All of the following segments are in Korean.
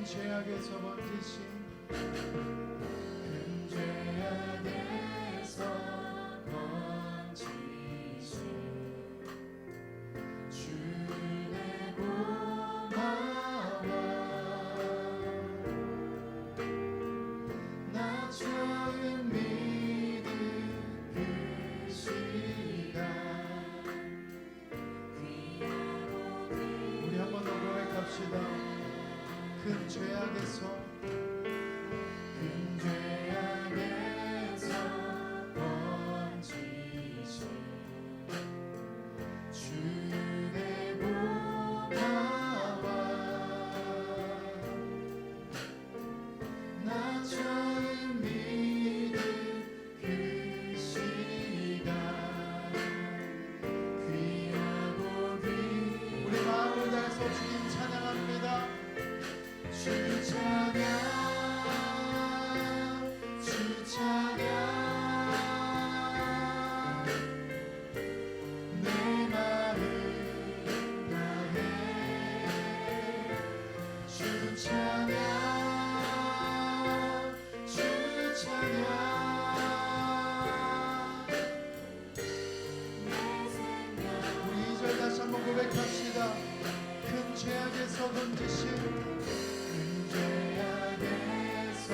죄악에서 번지신 큰 죄악에서 건지신 주의 고마워. 나 처음 믿은 그 시간 우리 한 번 더 고백합시다. 큰 죄악에서 번지신 주의 고마워. 나 처음 믿은 그 시간 귀하고 우리 마음을 다해서 주님 찬양합니다. 주 찬양 주 찬양 내 마음 다해 주 찬양 주 찬양 내 생명. 우리 2절 다시 한번 고백합시다. 큰 죄악에서 건지신 죄악에서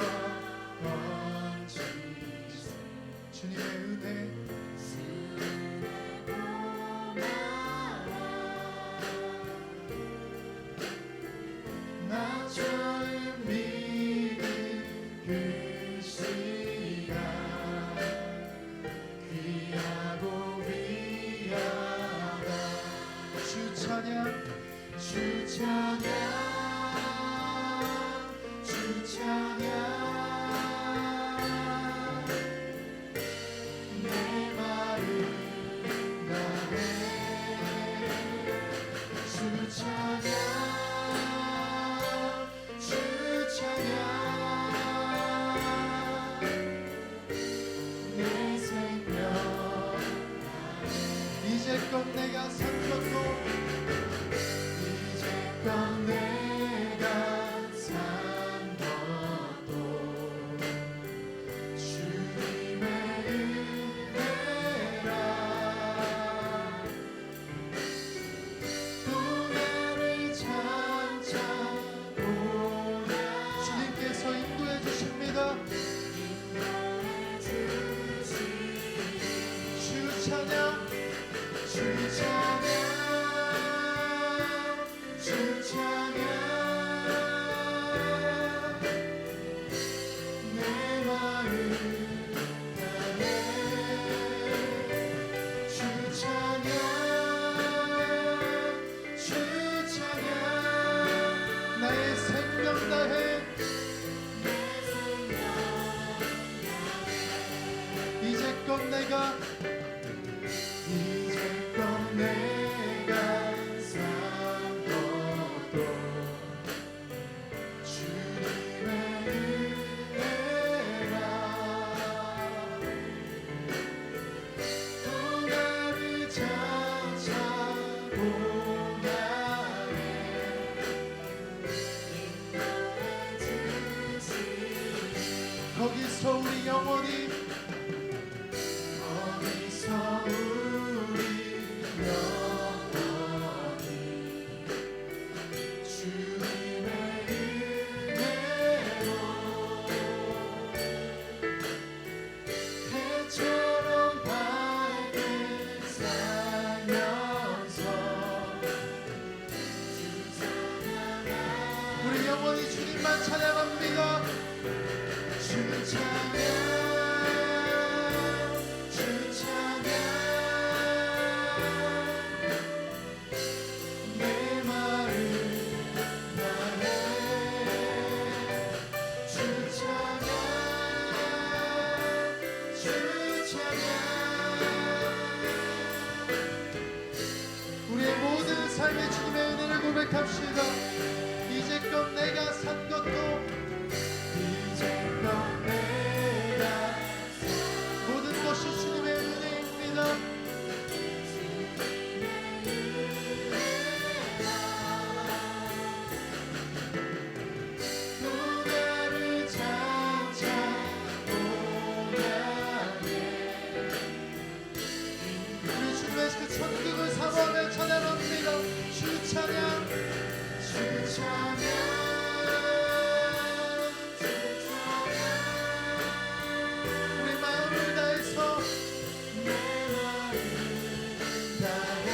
건지신 주님의 은혜 주의 고마워. 나 처음 믿은 그 시간 귀하고 귀하다. 주 찬양 주 찬양 주 찬양 내 마음 다해 주 찬양 주 찬양 내 생명 이제껏 내가 산 것도 이제껏 내가 산 것도 주님의 은혜라. 또 나를 찾아 보냐 주님께서 인도해 주십니다. 인도해 주시니 주 찬양 주 찬양 주 찬양 내 마음 다해 주 찬양 주 찬양 나의 생명 다해 내 생명 이제껏 내가 이제껏 내가 산 것도 주님의 은혜라. 거기서 우리 영원히 거기서 우리 영원히 주님의 은혜로 해처럼 밝게 살면서 우리 영원히 주님만 찬양합니다. 주 찬양 주 찬양 내 마음 다해 주 찬양 주 찬양 우리의 모든 삶의 주님의 은혜를 고백합시다. 이제껏 내가 산 것도 이제껏 내가 모든 것이 주님의 은혜입니다. 또 나를 찾아오냐니 우리 주님의 그 천국을 사모하며 찬양합니다. 주 찬양 주 찬양 우리 마음을 다해서 내 마음 다해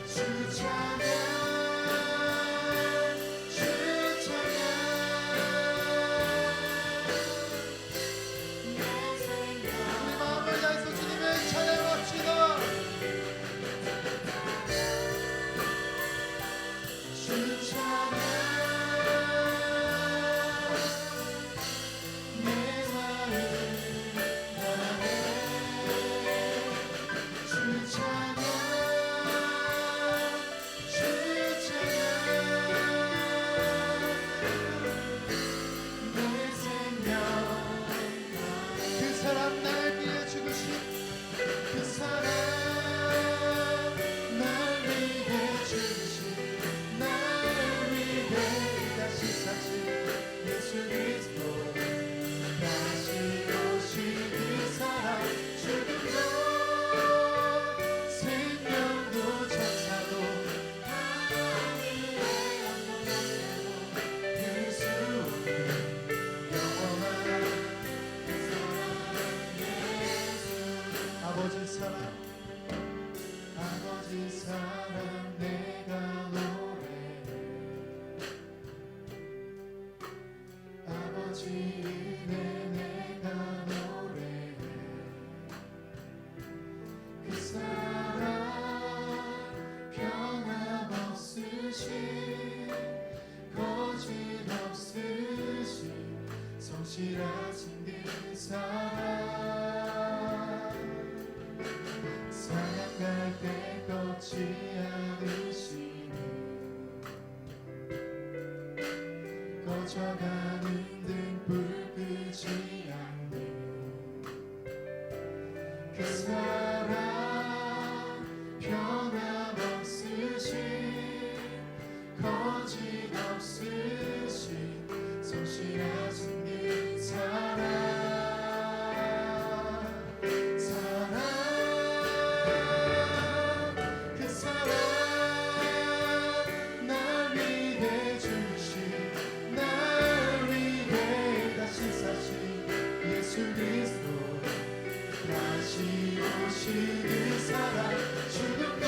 주 찬양 주 찬양 내 생각 우리 마음을 다해서 주님을 찬양합시다. 주 찬양 내 마음 다해 주 찬양 주 찬양 내 생명 그 사람 날 위해 죽으신 그 사랑 날 위해 주신 날 위해 다시 사신 예수 그리스도 다시 오신 그 사랑 죽음도 생명도 천사도 하늘의 어떤 것에도 별수 없는 영원한 그 사랑 예수 아버지 사랑 아버지 사랑 내가 노래해 아버지 은혜 내가 노래해 그 사랑 변함없으신 거짓없으신 성실하신 그 사랑 사랑할 때 꺾지 않으시니 꺼져가는 등불 끄지 않는 그 사랑 변함없으신 거짓없으신 성실하신 그 사랑 그 사랑 날 위해 주신 날 위해 다시 사신 예수 그리스도 다시 오신 그 사랑 죽음도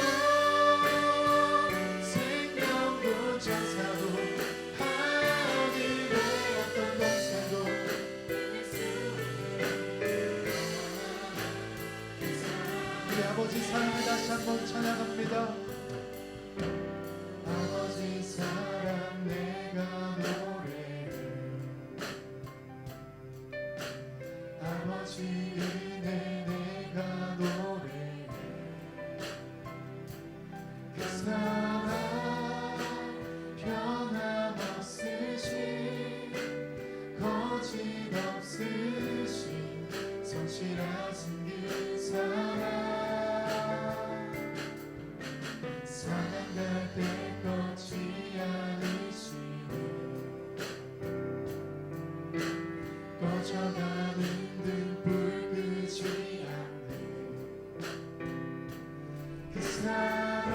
생명도 천사도 하늘의 어떤 동생도 우리 아버지 사랑을 다시 한번 찬양합니다. 아버지 사랑 내가 노래해 아버지 은혜 내가 노래해 그 사랑 변함없으신 거짓없으신 성실하신 그 사랑 사랑할 때 꺾지 않으시네 꺼져가는 등불 끄지 않는 그 사랑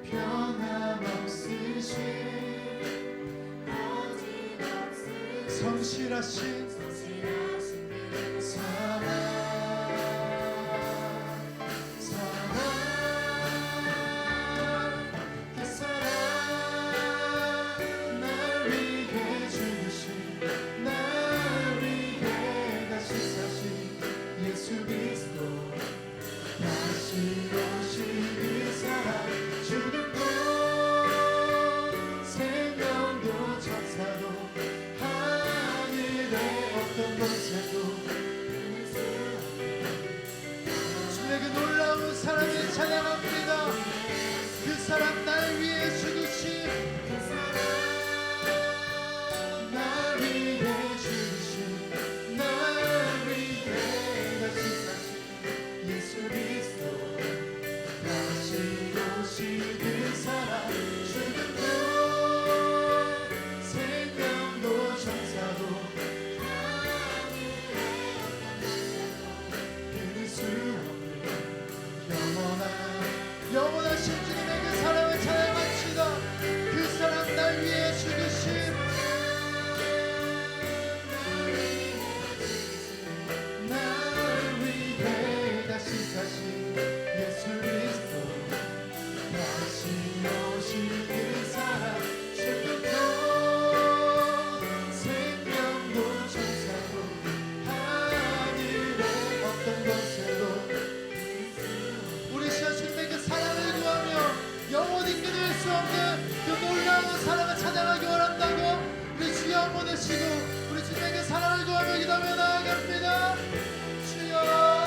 변함없으신 성실하신 사랑 그 사랑 날 위해 주신 날 위해 다시 사신 예수 그리스도 다시 오신 그 사랑 죽음도 생명도 천사도 하늘의 어떤 권세도 주의 그 놀라운 사랑을 찬양합니다. 그 사랑 날 위해 죽으신 날 위해 주신 날 위해 다시 사신 예수 그리스도 다시 오신 그 사랑 죽음도 생명도 천사도 끊을 수 없는 영원하신 주님의 그 사랑을 찬양합시다. 그 사랑 날 위해 죽으신 날 위해 다시 사신 예수 그리스도 다시 오신 그 사랑 죽음도 생명도 천사도 하늘의 어떤 권세도 우리 시간 주님의 그 사랑을 구하며 영원히 끊을 수 없는 그 놀라운 사랑을 찬양하기 원한다고 우리 주여 한번 외치고 우리 주님의 그 사랑을 구하며 기도하며 나아갑니다. 주여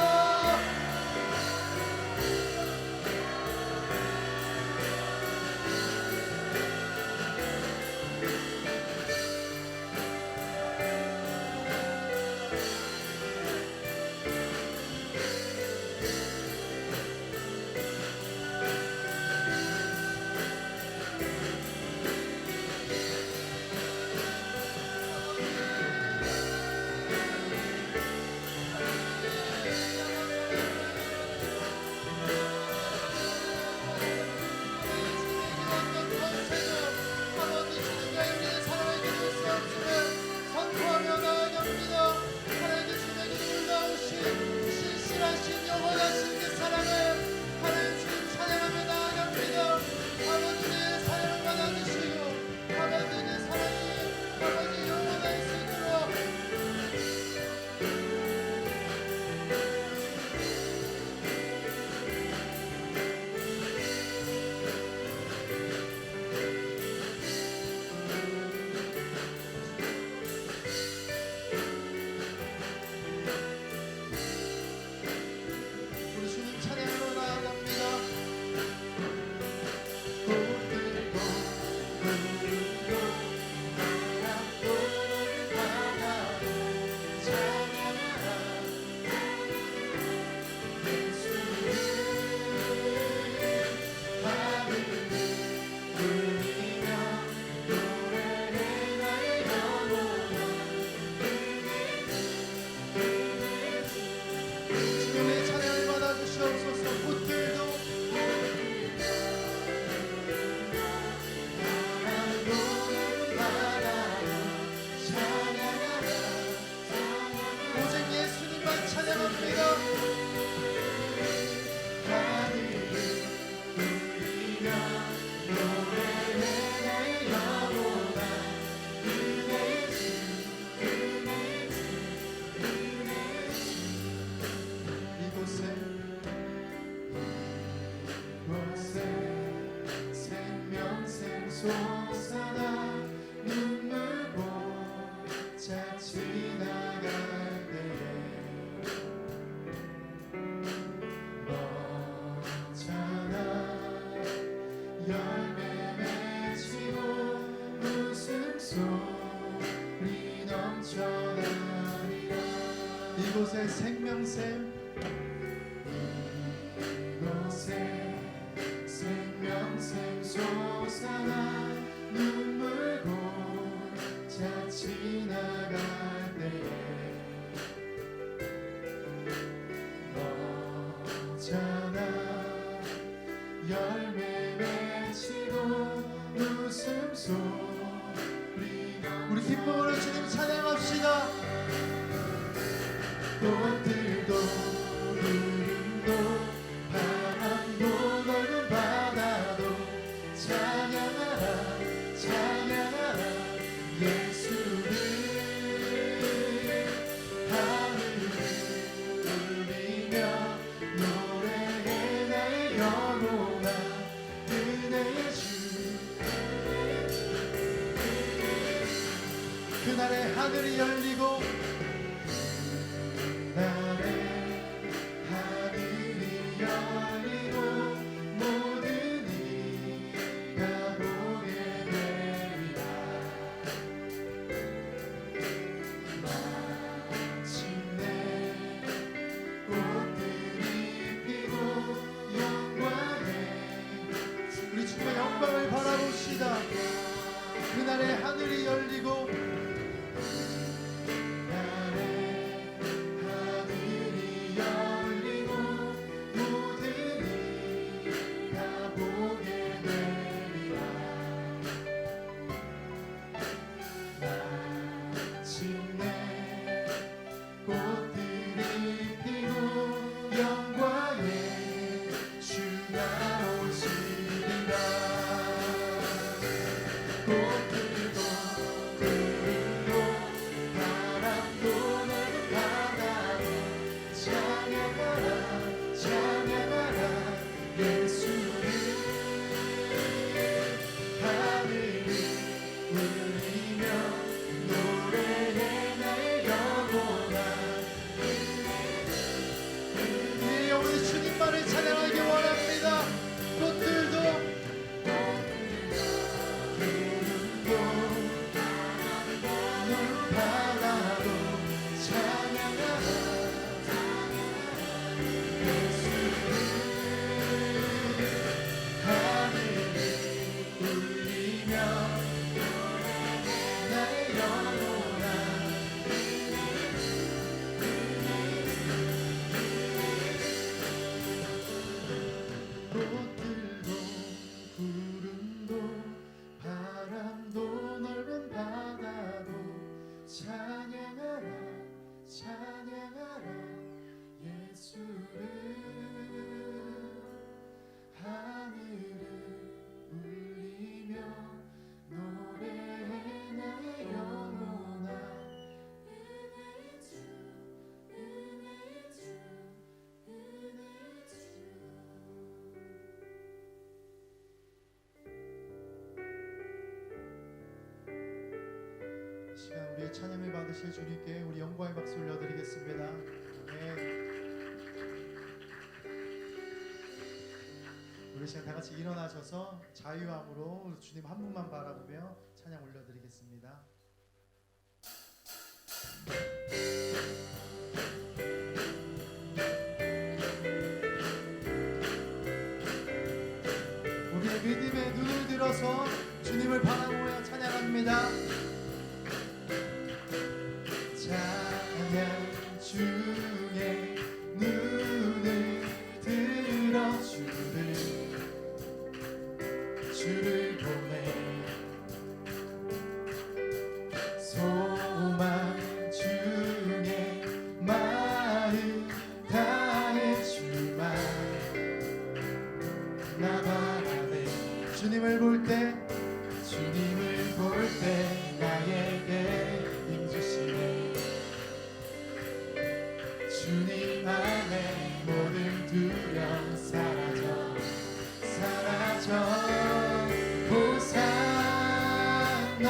이곳에 생명샘 이곳에 생명샘 솟아나 눈물 고자 지나갈 때 때에 너잖아 열매 맺히고 웃음소리 우리 기쁨으로 주님 찬양합시다. 꽃들도 구름도 바람도 넓은 바다도 찬양하라 찬양하라 예수를 하늘을 울리며 노래해 나의 영혼아 은혜의 주 그날의 하늘이 열리고 나의 하늘이 열리고 모든 이가 보게 되리라 마침내 꽃들이 피고 영광에 우리 주님의 영광을 바라봅시다. 그날의 하늘이 열리고 시간 우리의 찬양을 받으실 주님께 우리 영광의 박수 올려드리겠습니다. 아멘. 우리 시간 다 같이 일어나셔서 자유함으로 주님 한 분만 바라보며 찬양 올려드리겠습니다. 우리의 믿음의 눈을 들어서 주님을 바라보며 찬양합니다. 찬양 중에 눈을 들어 주를 보내 소망 중에 마음 다해 주만 나 바라네 주님을 볼 때 주님을 볼 때 나에게 힘주시네 주님 안에 모든 두려움 사라져 호산나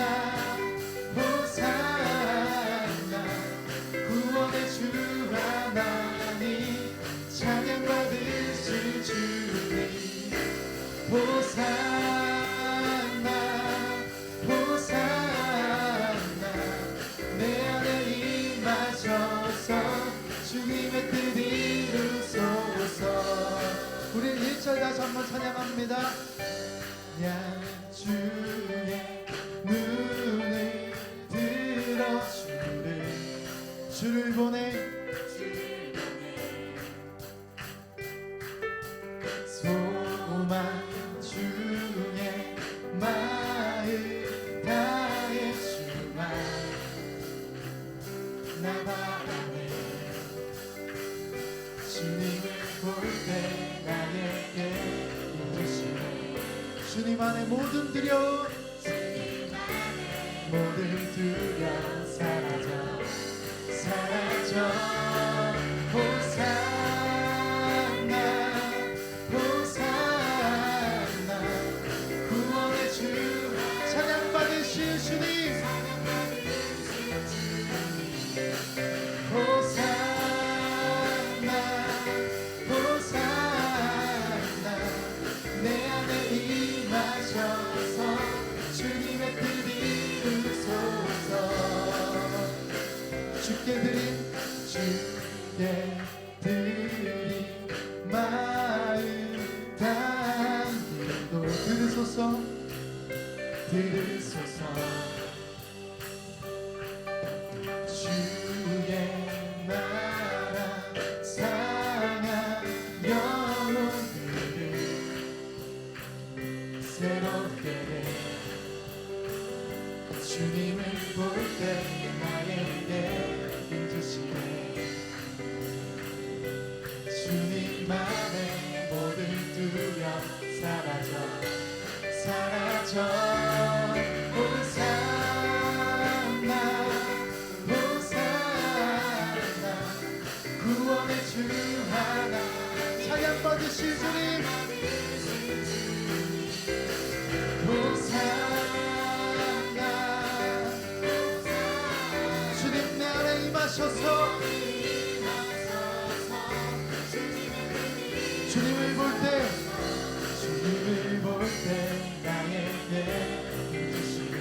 호산나 구원의 주 하나님 찬양 받으실 주님 호산나 호산나 내 안에 임하셔서 주님의 뜻 이루소서 우리 1절 다시 한번 찬양합니다. 찬양 중에 눈을 들어 주를 주를 보내 소망 중에 마음 다해 주만 나 바라네 주님을 볼 때 나에게 인도시네 주님 안에 모든 두려움 모든 두려움 사라져 호산나 호산나 구원의 주 찬양받으신 주님 호산나 호산나 내 안에 임하셔서 주님의 뜻이 이루소서 주께 드린 마음 담기도 들으소서 주의 나라 상한 영혼들을 새롭게 해 주님을 볼 때 나에게 인주시네 주님 안에 모든 두려움 사라져 호산나 호산나 구원의 주 하나 찬양 받으실 주님 호산나 주님 내 안에 임하셔서 주님을 볼 때 나에게 인주시네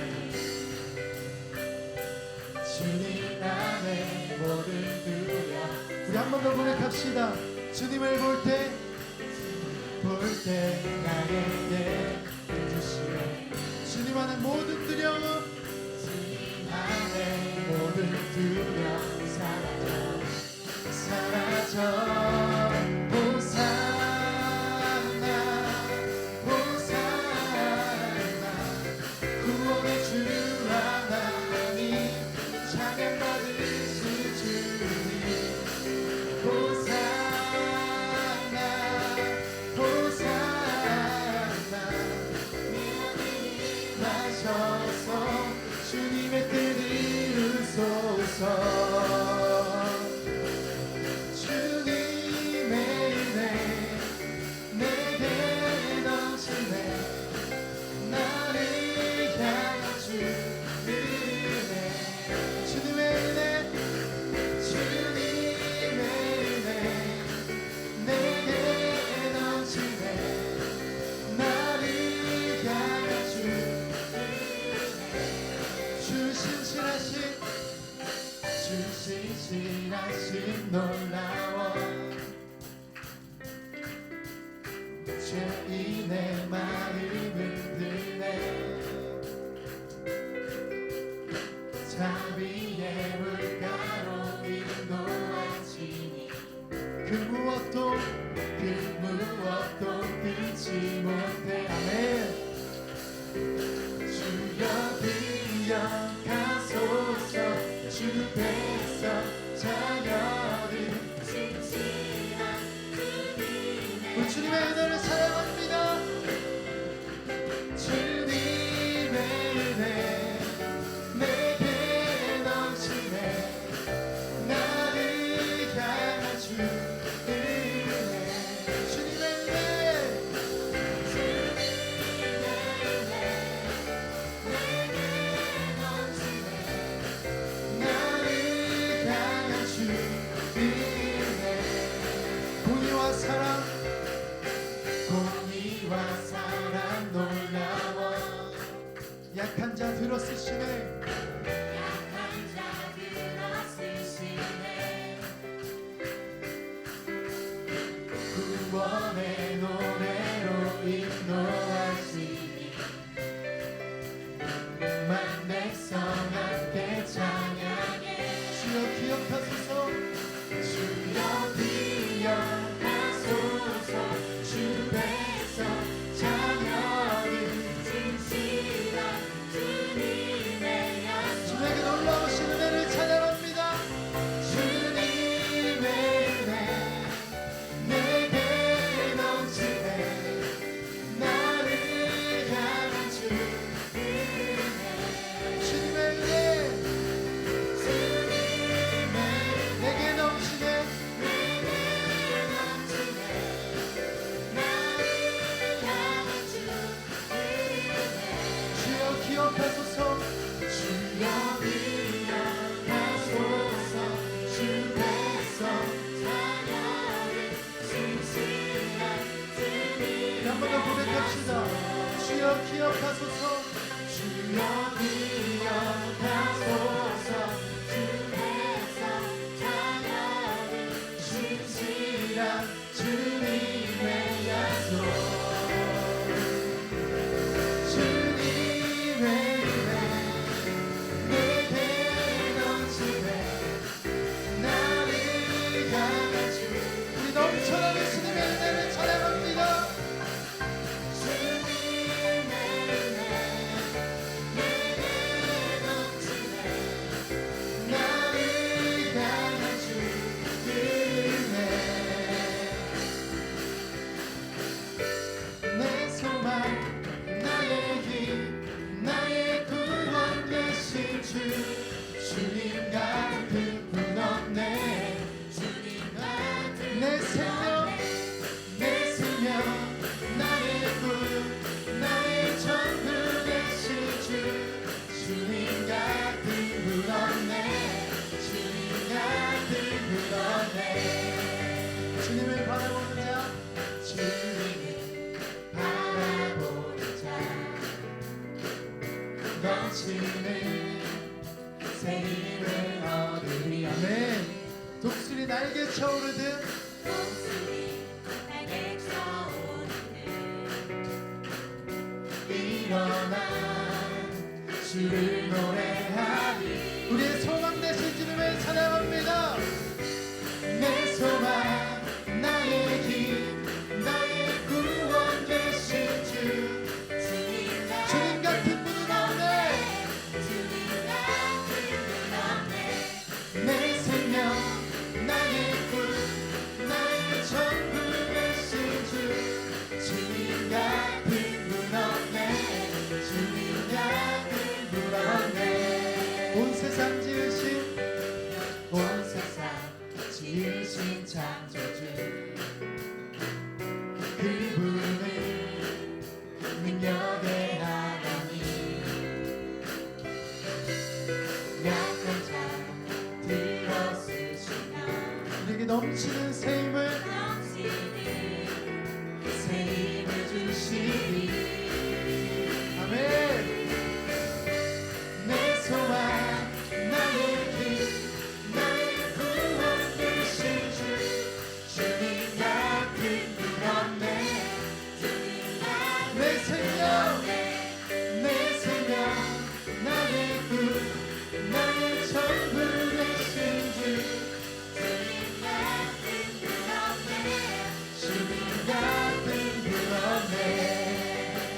주님 안에 모든 두려움 우리 한 번 더 고백합시다 주님을 볼 때 나에게 인주시네 주님 안에 모든 두려움 사라져 호산나 호산나 구원의 주 하나님 찬양받으신 주님 호산나 호산나 나셔서 주님의 뜻 이루소서 신실하신 놀라워 죄인의 마음을 드네 자비의 물가로 인도하시니 그 무엇도 끊지 못해 아멘 주여 기억하소서 주 백성 자녀들 우리 주님의 은혜를 사랑합니다 주님의 은혜 내게 넘치네 나를 향한 주 은혜 주님의 은혜 공의와 사랑 놀라워 약한 자 들어쓰시네 구원의 노래로 인도하시니 만 백성 함께 찬양해 주여 기억하소서 전하는 주님의 은혜를 찬양합니다. 내 소망 나의 힘 나의 구원 되신 주 주님 같은 분 없네 주님 같은 내 생명 내 생명 나의 구 나의 전부 되신 주 주님 같은 분 없네 주님 같은 분 없네 주님을 바라보는 자 주님을 바라보는 자 넘치는 새 힘을 얻으리 아멘. 독수리 날개 쳐오르듯 독수리 날개 쳐오르듯 일어나 주를 노래하리 우리의 소망 되신 주님을 찬양합니다. 내 소망 나의 힘 나의 구원 되신 주 주님 같은 분은 없네 주님 같은 분 없네 내 생명 나의 구 나의 전부 되신 주 주님 같은 분 없네 주님 같은 분 없네 온 세상 지으신 온 세상 지으신 창조주 그분을 능력의 하나님 약한 자 들어쓰시며 우리에게 넘치는 새 힘을 넘치는 새 힘을 주시리 아멘 내 소망 나의 힘 나의 구원 되신 주 주님 같은 분 없네 주님 같은 내 생명 내 생명 나의 구 나의 전부 되신 주 주님 같은 분 없네 주님 같은 분 없네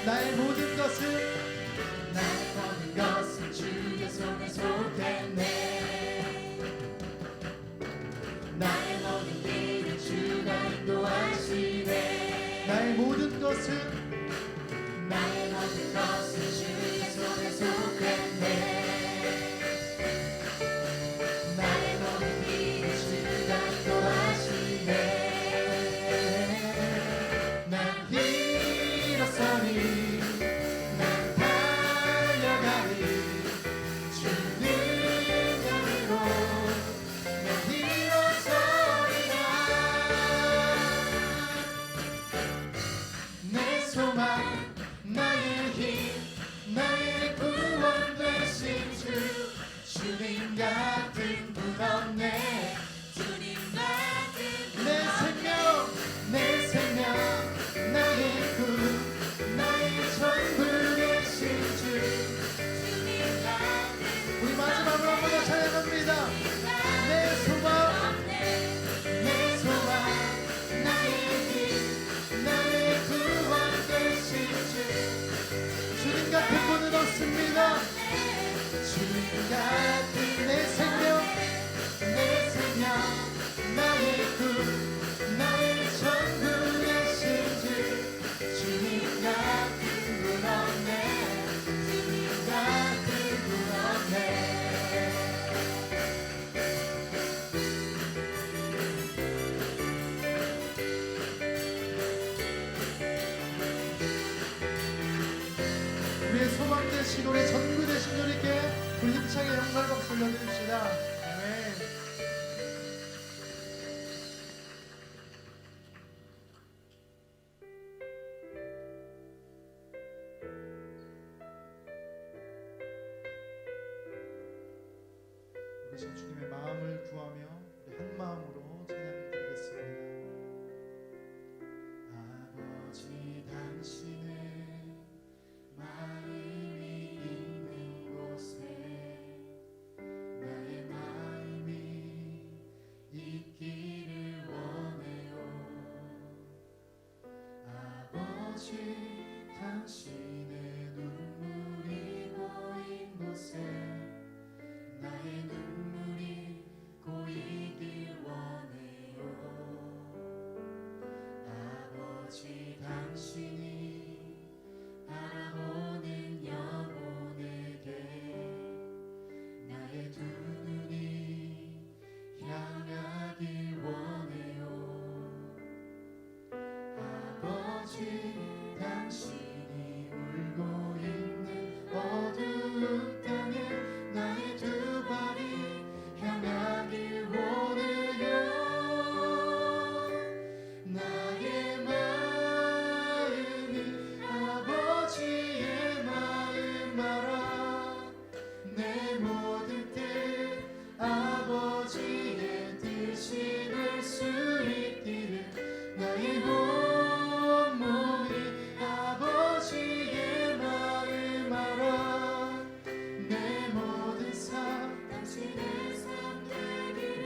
나의 모든 것은 나의 모든 것은 주의 손에 속했네 나의 모든 길을 주가 인도하시네 나의 모든 것은 나의 모든 것은 주의 손에 속했네 나의 모든 길을 주가 인도하시네 난 일어서니 난 달려가리 주 능력으로 난 일어서리라 내 소망 나의 힘 나의 구원 되신 주 주님 같은 분 없네 주님 같은 내 생명 내 생명 나의 구 나의 전부 되신 주 주님 같은 우리 마지막으로 한 번 더 찬양합니다. 내 소망 없네 내 소망 나의 힘 나의 구원 되신 주 주님 같은 분은 없습니다. 주님 같은 내 생명 내 생명 나의 구 나의 전부 되신 주 주님 같은 분 없네 주님 같은 분 없네 우리의 소망 되신 우리 전부 되신 주님께 우리 힘차게 영광 박수 올려드립시다. 아멘. 우리 신 주님의 마음을 구하며 우리 한 마음으로 찬양 드리겠습니다. 아버지 당신의 마음이 있는 곳에 나의 마음이 있기를 원해요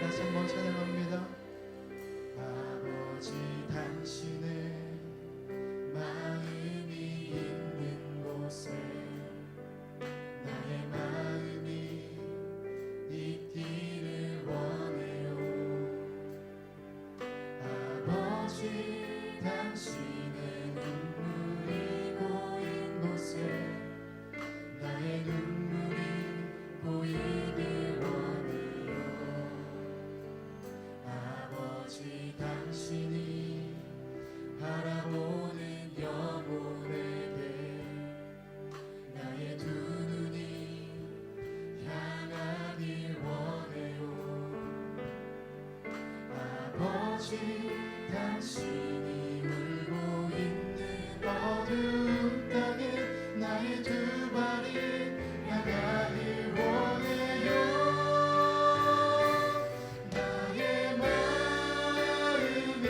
다시 한번 찬양합니다. 아버지 당신의 마음이 있는 곳에 나의 마음이 있기를 원해요. 아버지 당신의 눈물이 고인 곳에 나의 눈물이 보이길 원해요. 아버지 당신이 바라보는 영혼에게 나의 두 눈이 향하길 원해요. 아버지 당신이 울고 있는 어두운 땅에 나의 두 발이 나가길 원해요. 나의 마음이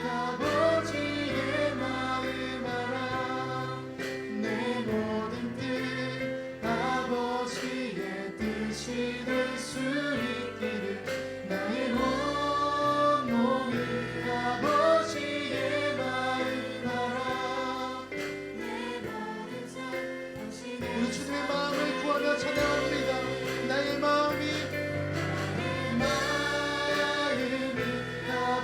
아버지의 마음 알아. 내 모든 뜻 아버지의 뜻이 될 수 있기를 나의 온몸이 아버지의 마음 알아. 내 모든 삶 당신의 우리 주님의 마음을 구하며 찬양합니다. 나의 마음이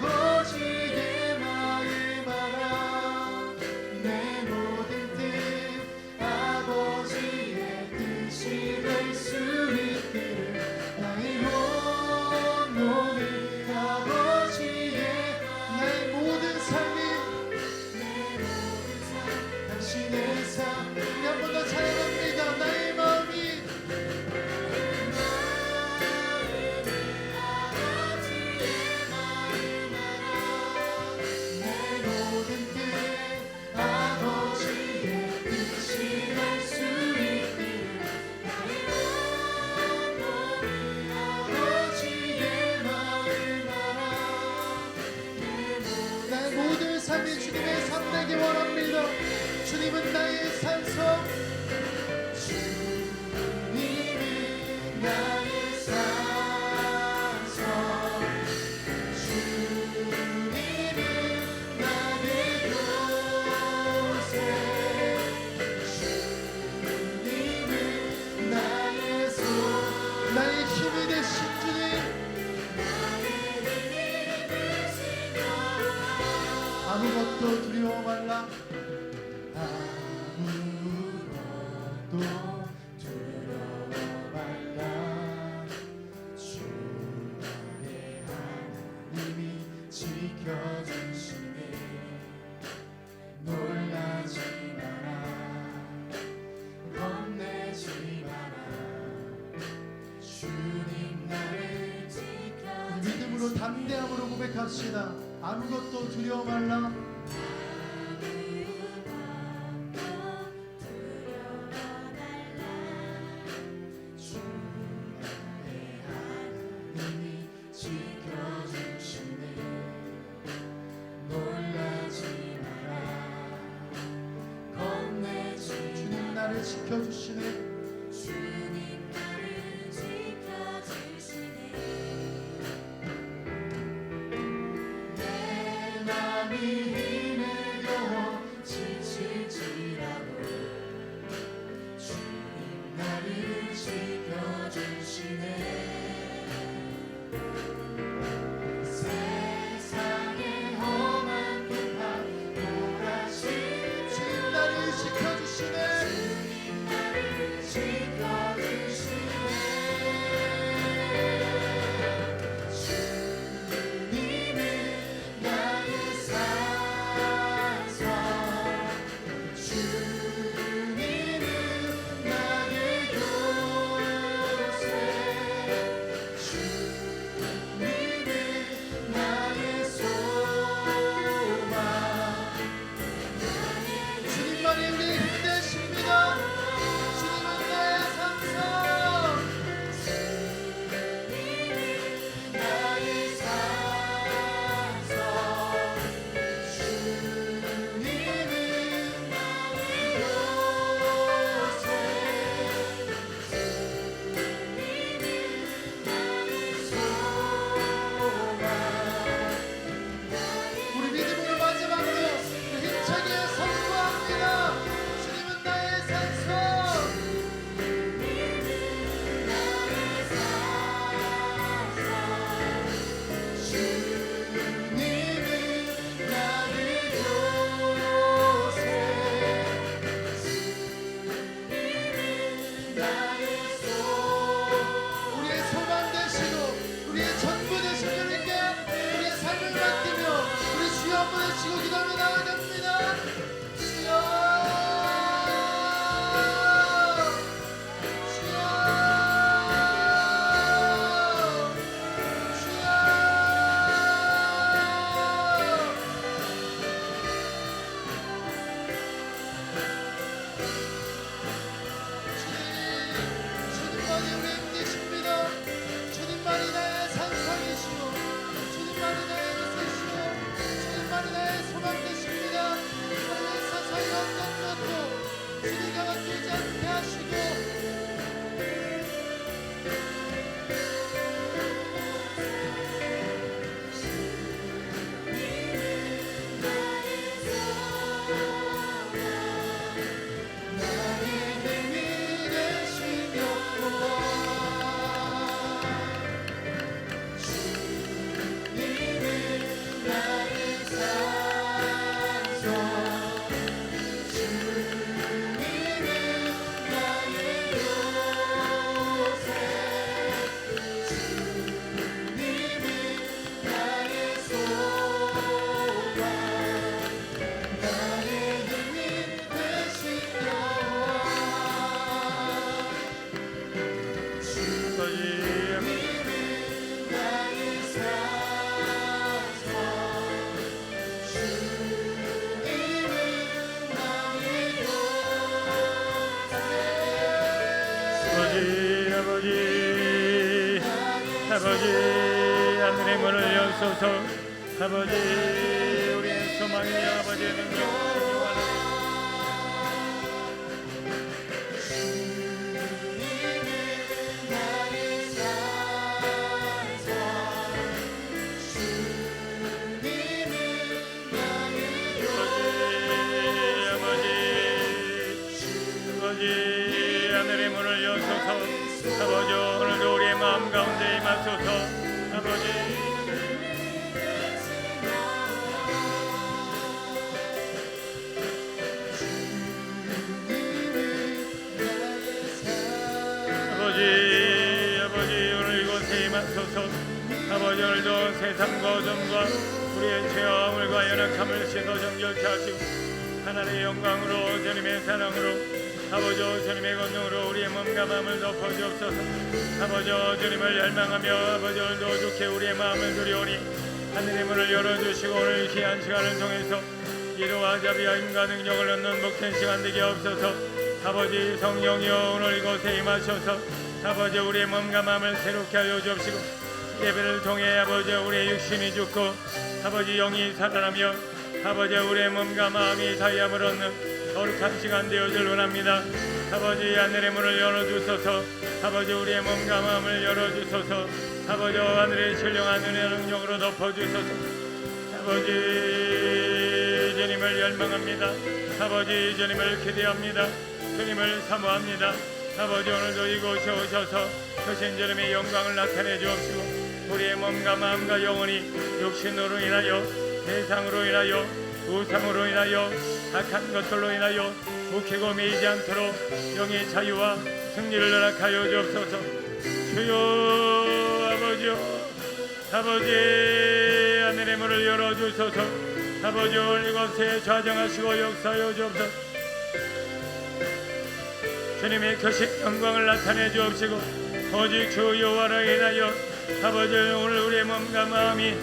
아버지의 마음 알아. 내 모든 뜻 아버지의 뜻이 될 수 있기를 나의 온몸이 아버지의 나의 모든 삶이 내 모든 삶 당신의 삶. 우리 한 번 더 찬양합니다. 나의 마음이 아버지의 마음 알아. 내 모든 뜻 아버지의 뜻이 될 수 있기를 나의 온몸이 아버지의 마음 알아. 나의 모든 삶이 주님의 삶 되기 원합니다. 주님은 나의 산성, 주님은 나의 산성. 주님은 나의 요새. 주님은 나의 손. 나의 힘이 되신 주님. 아무것도 두려워 말라. 아무것도 두려워 말라. 주 나의 하나님이 지켜주시네. 놀라지 마라. 겁내지 마라. 주님 나를 지켜주시네. 믿음으로 담대함으로 고백합시다. 아무것도 두려워 말라. 주 나의 하나님이 지켜주시네. 놀라지 마라. 겁내지 주님 나를 지켜주시네. 주님 나를 지켜주시네. 내 맘이 힘에 겨워 지칠지라도 주님 나를 지켜주시네. 세상의 험한 비판 몰아칠 주님 나를 지켜주시네. 주님 나를 아버지 하늘의 문을 여소서. 아버지 우리의 소망이 아버지의 능력을 원하옵소서. 아버지 하늘의 문을 여소서. 아버지 오늘도 우리의 마음 가운데 임하소서. 아버지 아버지 오늘 이곳에 임하소서. 아버지 오늘도 세상과 어둠과 우리의 죄와 허물과 연약함을 씻어 정결케 하시고 하나님의 영광으로 주님의 사랑으로 아버지 주님의 권능으로 우리의 몸과 마음을 덮어주옵소서. 아버지 주님을 열망하며 아버지 오늘도 주께 우리의 마음을 드리오니 하늘의 문을 열어주시고 오늘 귀한 시간을 통해서 이루와 자비와 힘과 능력을 얻는 복된 시간 되게 없어서. 아버지 성령이여 오늘 이곳에 임하셔서 아버지 우리의 몸과 마음을 새롭게 하여 주옵시고 예배를 통해 아버지 우리의 육신이 죽고 아버지 영이 살아나며 아버지 우리의 몸과 마음이 자유함을 얻는 거룩한 시간 되어질 원합니다. 아버지 하늘의 문을 열어주소서. 아버지 우리의 몸과 마음을 열어주소서. 아버지 하늘의 신령한 은혜 능력으로 덮어주소서. 아버지 주님을 열망합니다. 아버지 주님을 기대합니다. 주님을 사모합니다. 아버지 오늘도 이곳에 오셔서 크신 주님의 영광을 나타내 주옵시고 우리의 몸과 마음과 영혼이 육신으로 인하여 세상으로 인하여 우상으로 인하여 악한 것들로 인하여 묵히고 매이지 않도록 영의 자유와 승리를 허락하여 주옵소서. 주여 아버지 하늘의 문을 열어주소서. 아버지 오늘 이곳에 좌정하시고 역사하여 주옵소서. 주님의 크신 영광을 나타내 주옵시고 오직 주 여호와로 인하여 아버지 오늘 우리의 몸과 마음이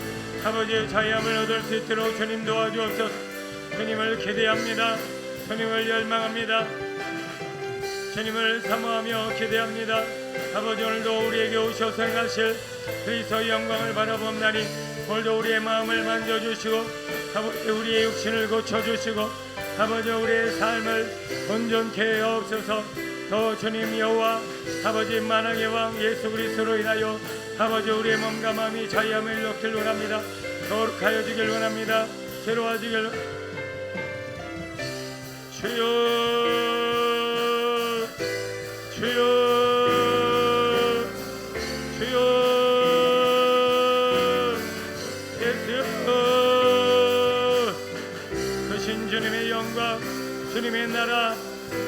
아버지 자유함을 얻을 수 있도록 주님 도와주옵소서. 주님을 기대합니다. 주님을 열망합니다. 주님을 사모하며 기대합니다. 아버지 오늘도 우리에게 오셔서 행하실 그리스도의 영광을 바라봅나니 오늘도 우리의 마음을 만져주시고 아버지 우리의 육신을 고쳐주시고 아버지 우리의 삶을 온전케 하옵소서. 더 주님 여호와 아버지 만왕의 왕 예수 그리스도로 인하여 아버지 우리의 몸과 마음이 자유함을 얻길 원합니다. 거룩하여지길 원합니다. 새로워지길 주여 예수여 크신 주님의 영광 주님의 나라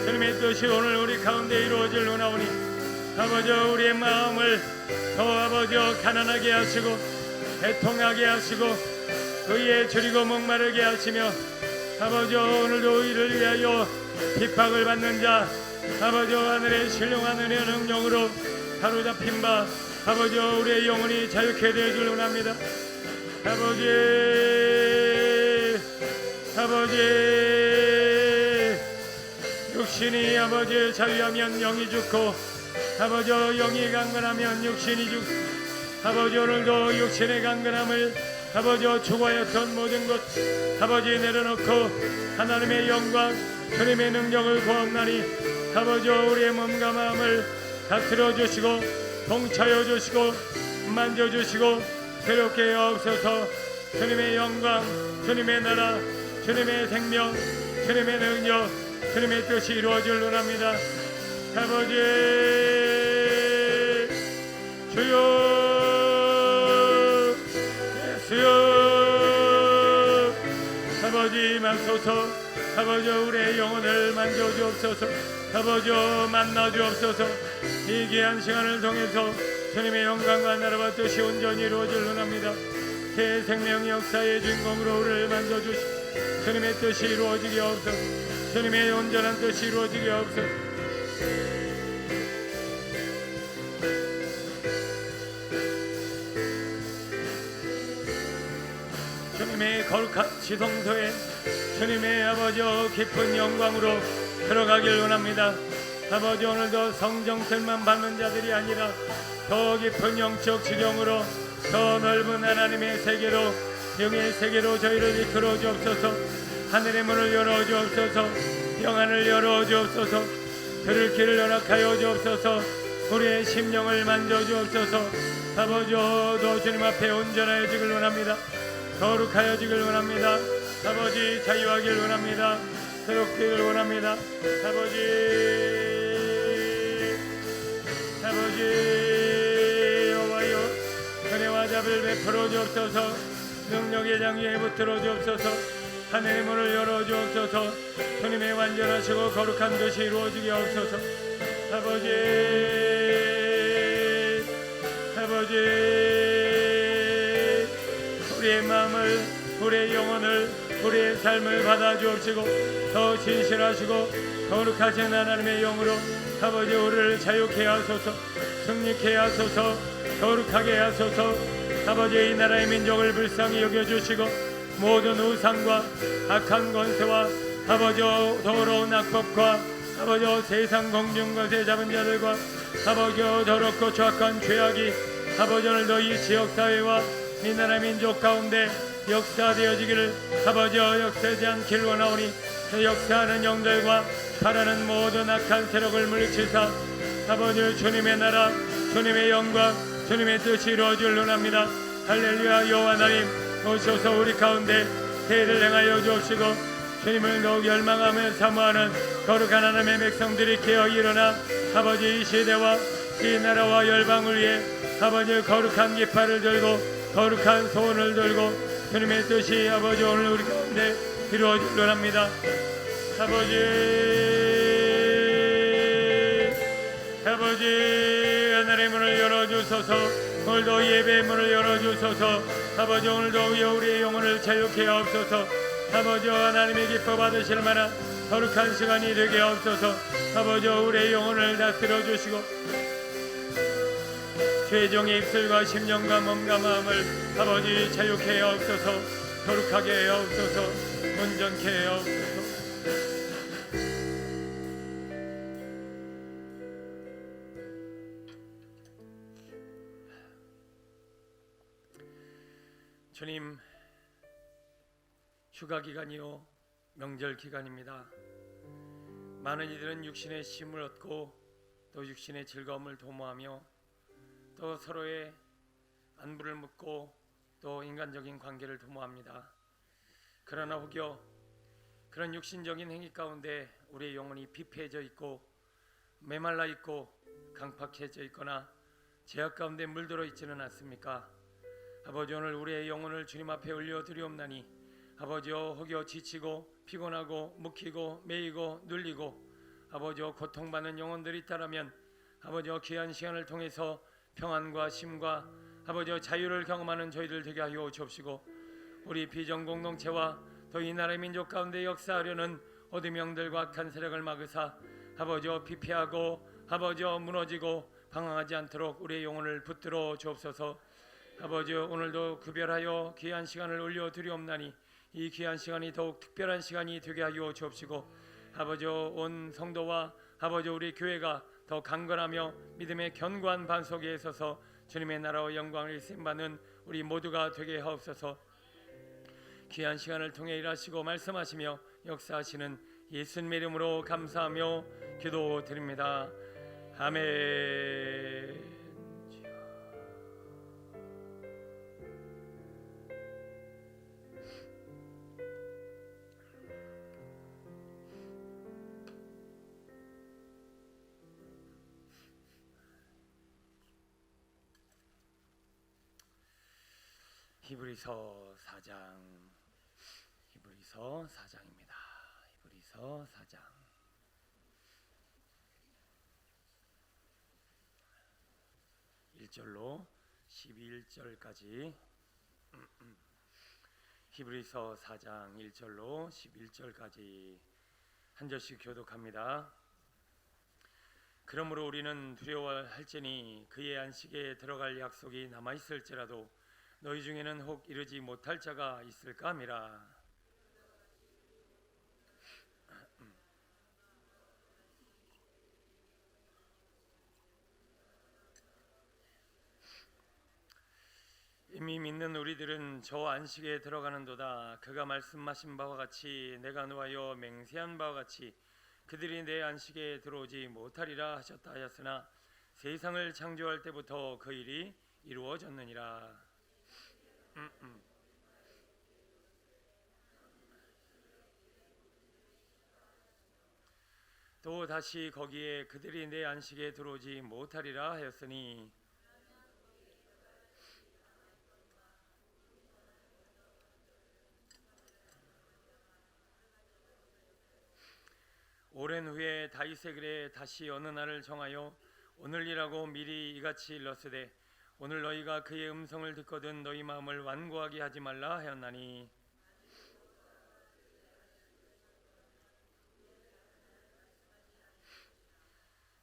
주님의 뜻이 오늘 우리 가운데 이루어질 원하오니 아버지 우리의 마음을 더 아버지 가난하게 하시고 애통하게 하시고 의에 줄이고 목마르게 하시며 아버지 오늘도 이를 위하여 핍박을 받는 자 아버지 하늘의 신령한 은혜 능력으로 사로잡힌 바 아버지 우리의 영혼이 자유케 되어줄 원합니다. 아버지 육신이 아버지 자유하면 영이 죽고 아버지 영이 강건하면 육신이 죽 아버지 오늘도 육신의 강건함을 아버지 죽어였던 모든 것 아버지 내려놓고 하나님의 영광 주님의 능력을 구하옵나니 아버지 우리의 몸과 마음을 다스려 주시고 통차여 주시고 만져주시고 새롭게 하옵소서. 주님의 영광 주님의 나라 주님의 생명 주님의 능력 주님의 뜻이 이루어질 원합니다. 아버지 주여 예수여 아버지 맘소서 아버지 우리의 영혼을 만져주옵소서. 아버지 만나주옵소서. 이 귀한 시간을 통해서 주님의 영광과 나라와 뜻이 온전히 이루어질 원합니다. 새 생명 역사의 주인공으로 우리를 만져주시고 주님의 뜻이 이루어지게 하옵소서. 주님의 온전한 뜻이 이루어지게 하옵소서. 주님의 거룩한 지성소에 주님의 아버지 깊은 영광으로 들어가길 원합니다. 아버지 오늘도 성정들만 받는 자들이 아니라 더 깊은 영적 지경으로 더 넓은 하나님의 세계로 영의 세계로 저희를 이끌어 주옵소서. 하늘의 문을 열어 주옵소서. 영안을 열어 주옵소서. 들을 길을 허락하여 주옵소서. 우리의 심령을 만져 주옵소서. 아버지도 주님 앞에 온전하여지길 원합니다. 거룩하여지길 원합니다. 아버지 자유하길 원합니다. 새롭기를 원합니다. 아버지 여호와여 은혜와 답을 베풀어 주옵소서. 능력의 장기에 붙들어 주옵소서. 하늘의 문을 열어 주옵소서. 주님의 완전하시고 거룩한 것이 이루어지게 하옵소서. 아버지 우리의 마음을 우리의 영혼을 우리의 삶을 받아 주옵시고 더 진실하시고 거룩하신 하나님의 영으로 아버지 우리를 자유케 하소서. 승리케 하소서. 거룩하게 하소서. 아버지 이 나라의 민족을 불쌍히 여겨주시고 모든 우상과 악한 권세와 아버지 더러운 악법과 아버지 세상 공중것에 잡은 자들과 아버지 더럽고 추악한 죄악이 아버지 오늘도 이 지역사회와 이 나라 민족 가운데 역사되어지기를 아버지 역사하지 않길 원하오니 역사하는 영들과 바라는 모든 악한 세력을 물리치사 아버지 주님의 나라 주님의 영광 주님의 뜻이 이루어질 원합니다. 할렐루야. 여호와 하나님 오셔서 우리 가운데 대를 행하여 주옵시고 주님을 더욱 열망하며 사모하는 거룩한 하나님의 백성들이 깨어 일어나 아버지 이 시대와 이 나라와 열방을 위해 아버지 거룩한 깃발을 들고 거룩한 소원을 들고 주님의 뜻이 아버지 오늘 우리 가운데 이루어질 원합니다. 아버지 하늘의 문을 열어주소서. 오늘도 예배의 문을 열어주소서. 아버지 오늘도 우리의 영혼을 자유케 하옵소서. 아버지 하나님의 기뻐 받으실 만한 거룩한 시간이 되게 하옵소서. 아버지 우리의 영혼을 다스려 주시고 죄종의 입술과 심령과 몸과 마음을 아버지 자유케 하옵소서. 거룩하게 하옵소서. 온전케 하옵소서. 주님, 휴가 기간이요 명절 기간입니다. 많은 이들은 육신의 쉼을 얻고 또 육신의 즐거움을 도모하며 또 서로의 안부를 묻고 또 인간적인 관계를 도모합니다. 그러나 혹여 그런 육신적인 행위 가운데 우리의 영혼이 피폐해져 있고 메말라 있고 강팍해져 있거나 죄악 가운데 물들어 있지는 않습니까? 아버지 오늘 우리의 영혼을 주님 앞에 올려드리옵나니 아버지여 혹여 지치고 피곤하고 묵히고 매이고 눌리고 아버지여 고통받는 영혼들이 있다라면 아버지여 귀한 시간을 통해서 평안과 쉼과 아버지여 자유를 경험하는 저희들 되게 하여 주옵시고 우리 비전공동체와 또 이 나라의 민족 가운데 역사하려는 어둠 영들과 악한 세력을 막으사 아버지여 피폐하고 아버지여 무너지고 방황하지 않도록 우리의 영혼을 붙들어 주옵소서. 아버지여 오늘도 구별하여 귀한 시간을 올려드리옵나니 이 귀한 시간이 더욱 특별한 시간이 되게 하여 주옵시고 아버지여 온 성도와 아버지 우리 교회가 더 강건하며 믿음의 견고한 반석에 서서 주님의 나라와 영광을 쓰임받는 우리 모두가 되게 하옵소서. 귀한 시간을 통해 일하시고 말씀하시며 역사하시는 예수님의 이름으로 감사하며 기도드립니다. 아멘. 히브리서 4장입니다. 히브리서 4장 1절로 11절까지 히브리서 4장 1절로 11절까지 한 절씩 교독합니다. 그러므로 우리는 두려워할지니 그의 안식에 들어갈 약속이 남아있을지라도 너희 중에는 혹 이르지 못할 자가 있을까 함이라. 이미 믿는 우리들은 저 안식에 들어가는도다. 그가 말씀하신 바와 같이 내가 노하여 맹세한 바와 같이 그들이 내 안식에 들어오지 못하리라 하셨다 하였으나 세상을 창조할 때부터 그 일이 이루어졌느니라. 또 다시 거기에 그들이 내 안식에 들어오지 못하리라 하였으니 오랜 후에 다윗의 글에 다시 어느 날을 정하여 오늘이라고 미리 이같이 일렀으되 오늘 너희가 그의 음성을 듣거든 너희 마음을 완고하게 하지 말라 하였나니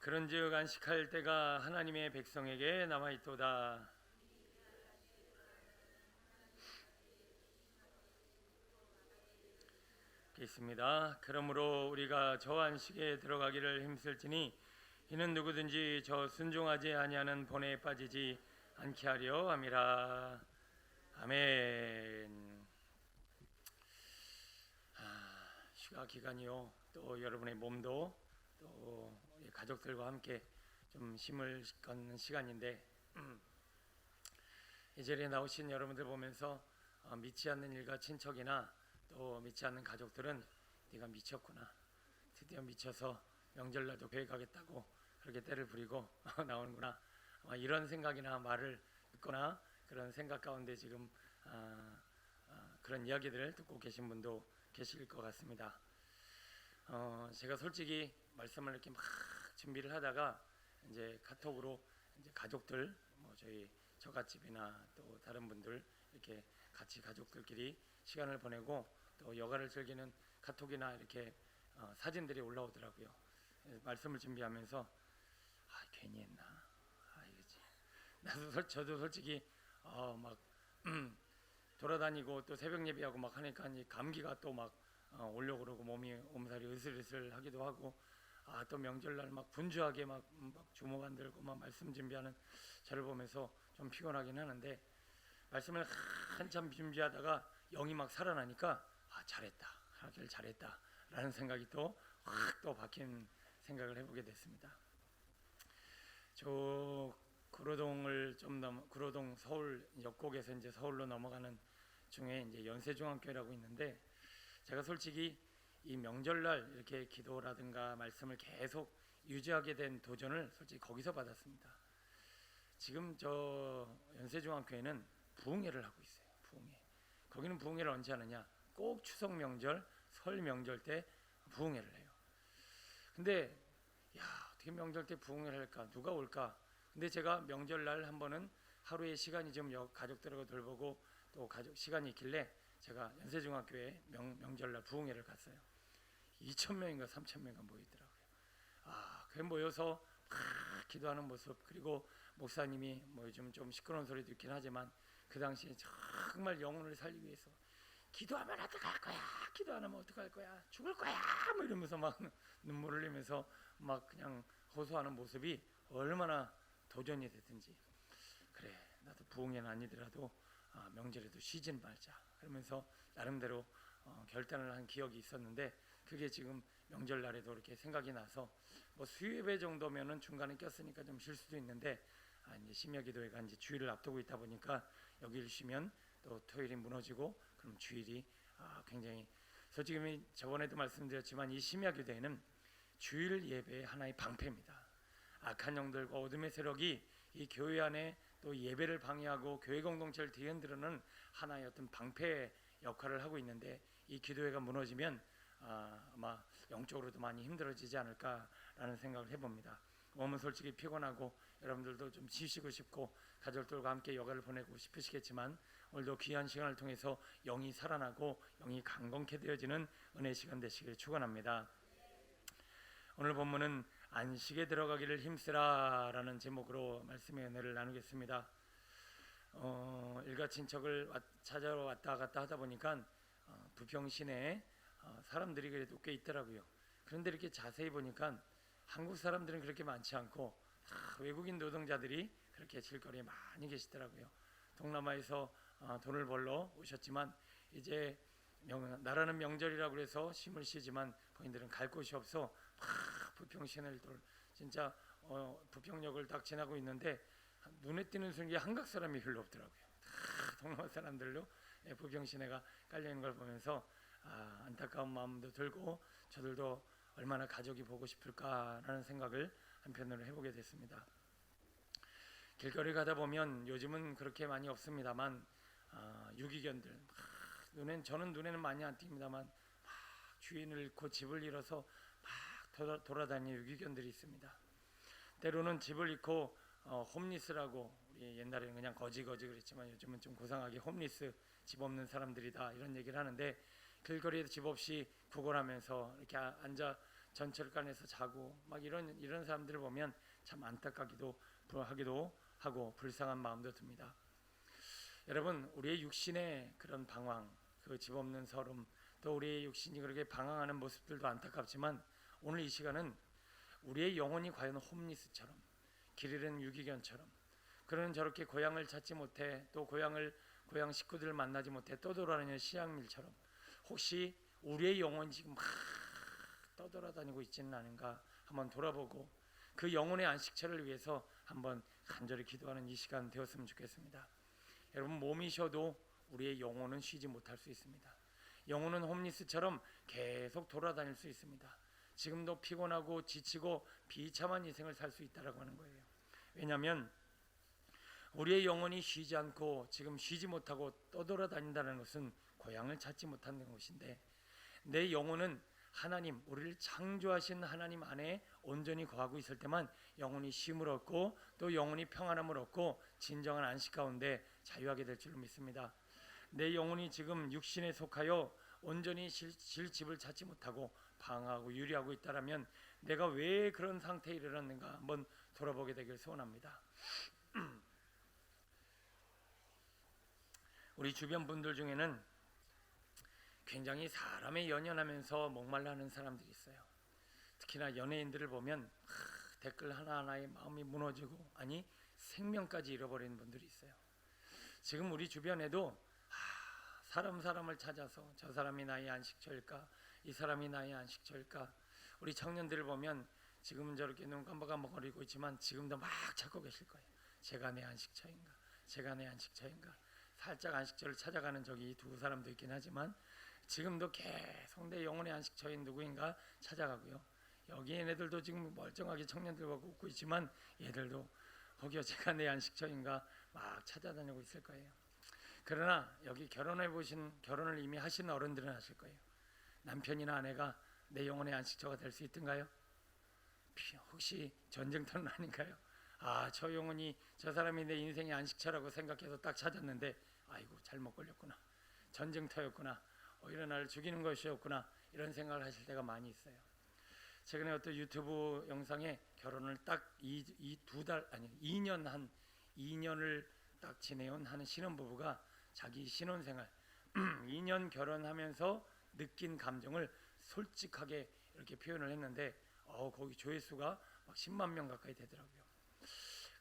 그런즉 안식할 때가 하나님의 백성에게 남아있도다. 있습니다. 그러므로 우리가 저 안식에 들어가기를 힘쓸지니 이는 누구든지 저 순종하지 아니하는 본에 빠지지 않게 하려 함이라. 아멘. 휴가 기간이요. 또 여러분의 몸도 또 가족들과 함께 좀 힘을 걷는 시간인데 이 자리에 나오신 여러분들 보면서 믿지 않는 일가 친척이나 또 믿지 않는 가족들은 네가 미쳤구나, 드디어 미쳐서 명절날도 교회 가겠다고 그렇게 때를 부리고 나오는구나, 아마 이런 생각이나 말을 듣거나 그런 생각 가운데 지금 그런 이야기들을 듣고 계신 분도 계실 것 같습니다. 제가 솔직히 말씀을 이렇게 막 준비를 하다가 이제 카톡으로 이제 가족들 저희 처갓집이나 또 다른 분들 이렇게 같이 가족들끼리 시간을 보내고 또 여가를 즐기는 카톡이나 이렇게 사진들이 올라오더라고요. 말씀을 준비하면서 괜히 했나, 이거지. 저도 솔직히 막 돌아다니고 또 새벽 예배하고 막 하니까 이 감기가 또 막 오려고 그러고 몸살이 으슬으슬 하기도 하고 또 명절날 막 분주하게 막 주먹 안 들고 막 말씀 준비하는 저를 보면서 좀 피곤하긴 하는데 말씀을 한참 준비하다가 영이 막 살아나니까 잘했다, 하길 잘했다 라는 생각이 또 확 또 박힌 생각을 해보게 됐습니다. 저 구로동을 구로동 서울 역곡에서 이제 서울로 넘어가는 중에 이제 연세중앙교회라고 있는데 제가 솔직히 이 명절날 이렇게 기도라든가 말씀을 계속 유지하게 된 도전을 솔직히 거기서 받았습니다. 지금 저 연세중앙교회는 부흥회를 하고 있어요. 부흥회. 거기는 부흥회를 언제 하느냐? 꼭 추석 명절, 설 명절 때 부흥회를 해요. 근데 어떻게 명절 때 부흥회를 할까? 누가 올까? 근데 제가 명절날 한 번은 하루에 시간이 좀 가족들하고 돌보고 또 가족 시간이 있길래 제가 연세중학교에 명절날 부흥회를 갔어요. 2,000명인가 3,000명인가 모이더라고요. 그래 모여서 막 기도하는 모습, 그리고 목사님이 요즘 좀 시끄러운 소리도 있긴 하지만 그 당시에 정말 영혼을 살리기 위해서 기도하면 어떡할 거야, 기도 안 하면 어떡할 거야, 죽을 거야 이러면서 막 눈물을 흘리면서 막 그냥 호소하는 모습이 얼마나 도전이 됐든지, 그래 나도 부흥회는 아니더라도 명절에도 쉬진 말자 그러면서 나름대로 결단을 한 기억이 있었는데, 그게 지금 명절날에도 이렇게 생각이 나서 수요예배 정도면은 중간에 꼈으니까 좀 쉴 수도 있는데 이제 심야기도회가 이제 주일을 앞두고 있다 보니까 여기를 쉬면 또 토요일이 무너지고 그럼 주일이 굉장히, 솔직히 저번에도 말씀드렸지만 이 심야기도회는 주일 예배의 하나의 방패입니다. 악한 영들과 어둠의 세력이 이 교회 안에 또 예배를 방해하고 교회 공동체를 뒤흔들는 하나의 어떤 방패 역할을 하고 있는데, 이 기도회가 무너지면 아마 영적으로도 많이 힘들어지지 않을까라는 생각을 해봅니다. 몸은 솔직히 피곤하고 여러분들도 좀 쉬시고 싶고 가족들과 함께 여가를 보내고 싶으시겠지만 오늘도 귀한 시간을 통해서 영이 살아나고 영이 강건케 되어지는 은혜 시간 되시길 축원합니다. 오늘 본문은 안식에 들어가기를 힘쓰라 라는 제목으로 말씀의 은혜를 나누겠습니다. 일가 친척을 찾아러 왔다 갔다 하다 보니까 부평 시내에 사람들이 그래도 꽤 있더라고요. 그런데 이렇게 자세히 보니까 한국 사람들은 그렇게 많지 않고 외국인 노동자들이 그렇게 길거리에 많이 계시더라고요. 동남아에서 돈을 벌러 오셨지만 이제 나라는 명절이라고 그래서 쉼을 쉬지만 본인들은 갈 곳이 없어 부평시내를 진짜 부평역을 딱 지나고 있는데 눈에 띄는 순간 한국 사람이 별로 없더라고요. 다 동남아 사람들로 부평시내가 깔려 있는 걸 보면서 안타까운 마음도 들고 저들도 얼마나 가족이 보고 싶을까라는 생각을 한편으로 해보게 됐습니다. 길거리 가다 보면 요즘은 그렇게 많이 없습니다만 유기견들 저는 눈에는 많이 안 띕니다만 막 주인을 잃고 집을 잃어서 막 돌아다니는 유기견들이 있습니다. 때로는 집을 잃고 홈리스라고, 우리 옛날에는 그냥 거지 그랬지만 요즘은 좀 고상하게 홈리스, 집 없는 사람들이다 이런 얘기를 하는데, 길거리에서 집 없이 구걸하면서 이렇게 앉아 전철관에서 자고 막 이런 사람들을 보면 참 안타깝기도 하기도 하고 불쌍한 마음도 듭니다. 여러분, 우리의 육신의 그런 방황, 그 집 없는 서름, 또 우리의 육신이 그렇게 방황하는 모습들도 안타깝지만 오늘 이 시간은 우리의 영혼이 과연 홈리스처럼, 길 잃은 유기견처럼, 그런 저렇게 고향을 찾지 못해 또 고향 식구들을 만나지 못해 떠돌아다니는 시향밀처럼 혹시 우리의 영혼이 지금 막 떠돌아다니고 있지는 않은가 한번 돌아보고 그 영혼의 안식처를 위해서 한번 간절히 기도하는 이 시간 되었으면 좋겠습니다. 여러분, 몸이 쉬어도 우리의 영혼은 쉬지 못할 수 있습니다. 영혼은 홈리스처럼 계속 돌아다닐 수 있습니다. 지금도 피곤하고 지치고 비참한 인생을 살 수 있다라고 하는 거예요. 왜냐하면 우리의 영혼이 쉬지 않고 지금 쉬지 못하고 떠돌아다닌다는 것은 고향을 찾지 못하는 것인데, 내 영혼은 하나님, 우리를 창조하신 하나님 안에 온전히 거하고 있을 때만 영혼이 쉼을 얻고 또 영혼이 평안함을 얻고 진정한 안식 가운데 자유하게 될 줄로 믿습니다. 내 영혼이 지금 육신에 속하여 온전히 쉴 집을 찾지 못하고 방황하고 유리하고 있다라면 내가 왜 그런 상태에 이르렀는가 한번 돌아보게 되길 소원합니다. 우리 주변 분들 중에는 굉장히 사람에 연연하면서 목말라 하는 사람들이 있어요. 특히나 연예인들을 보면 댓글 하나하나에 마음이 무너지고 생명까지 잃어버리는 분들이 있어요. 지금 우리 주변에도 사람을 찾아서 저 사람이 나의 안식처일까, 이 사람이 나의 안식처일까. 우리 청년들을 보면 지금은 저렇게 눈 깜박깜박거리고 있지만 지금도 막 찾고 계실 거예요. 제가 내 안식처인가, 제가 내 안식처인가. 살짝 안식처를 찾아가는 저기 두 사람도 있긴 하지만 지금도 계속 내 영혼의 안식처인 누구인가 찾아가고요. 여기 얘네들도 지금 멀쩡하게 청년들 보고 웃고 있지만 얘들도 거기요, 제가 내 안식처인가 막 찾아다니고 있을 거예요. 그러나 여기 결혼을 이미 하신 어른들은 아실 거예요. 남편이나 아내가 내 영혼의 안식처가 될 수 있던가요? 혹시 전쟁터는 아닌가요? 저 영혼이, 저 사람이 내 인생의 안식처라고 생각해서 딱 찾았는데 아이고 잘못 걸렸구나, 전쟁터였구나, 오히려 나를 죽이는 것이었구나, 이런 생각을 하실 때가 많이 있어요. 최근에 어떤 유튜브 영상에 결혼을 딱 2년을 딱 지내온 한 신혼부부가 자기 신혼생활 2년 결혼하면서 느낀 감정을 솔직하게 이렇게 표현을 했는데 거기 조회수가 막 10만 명 가까이 되더라고요.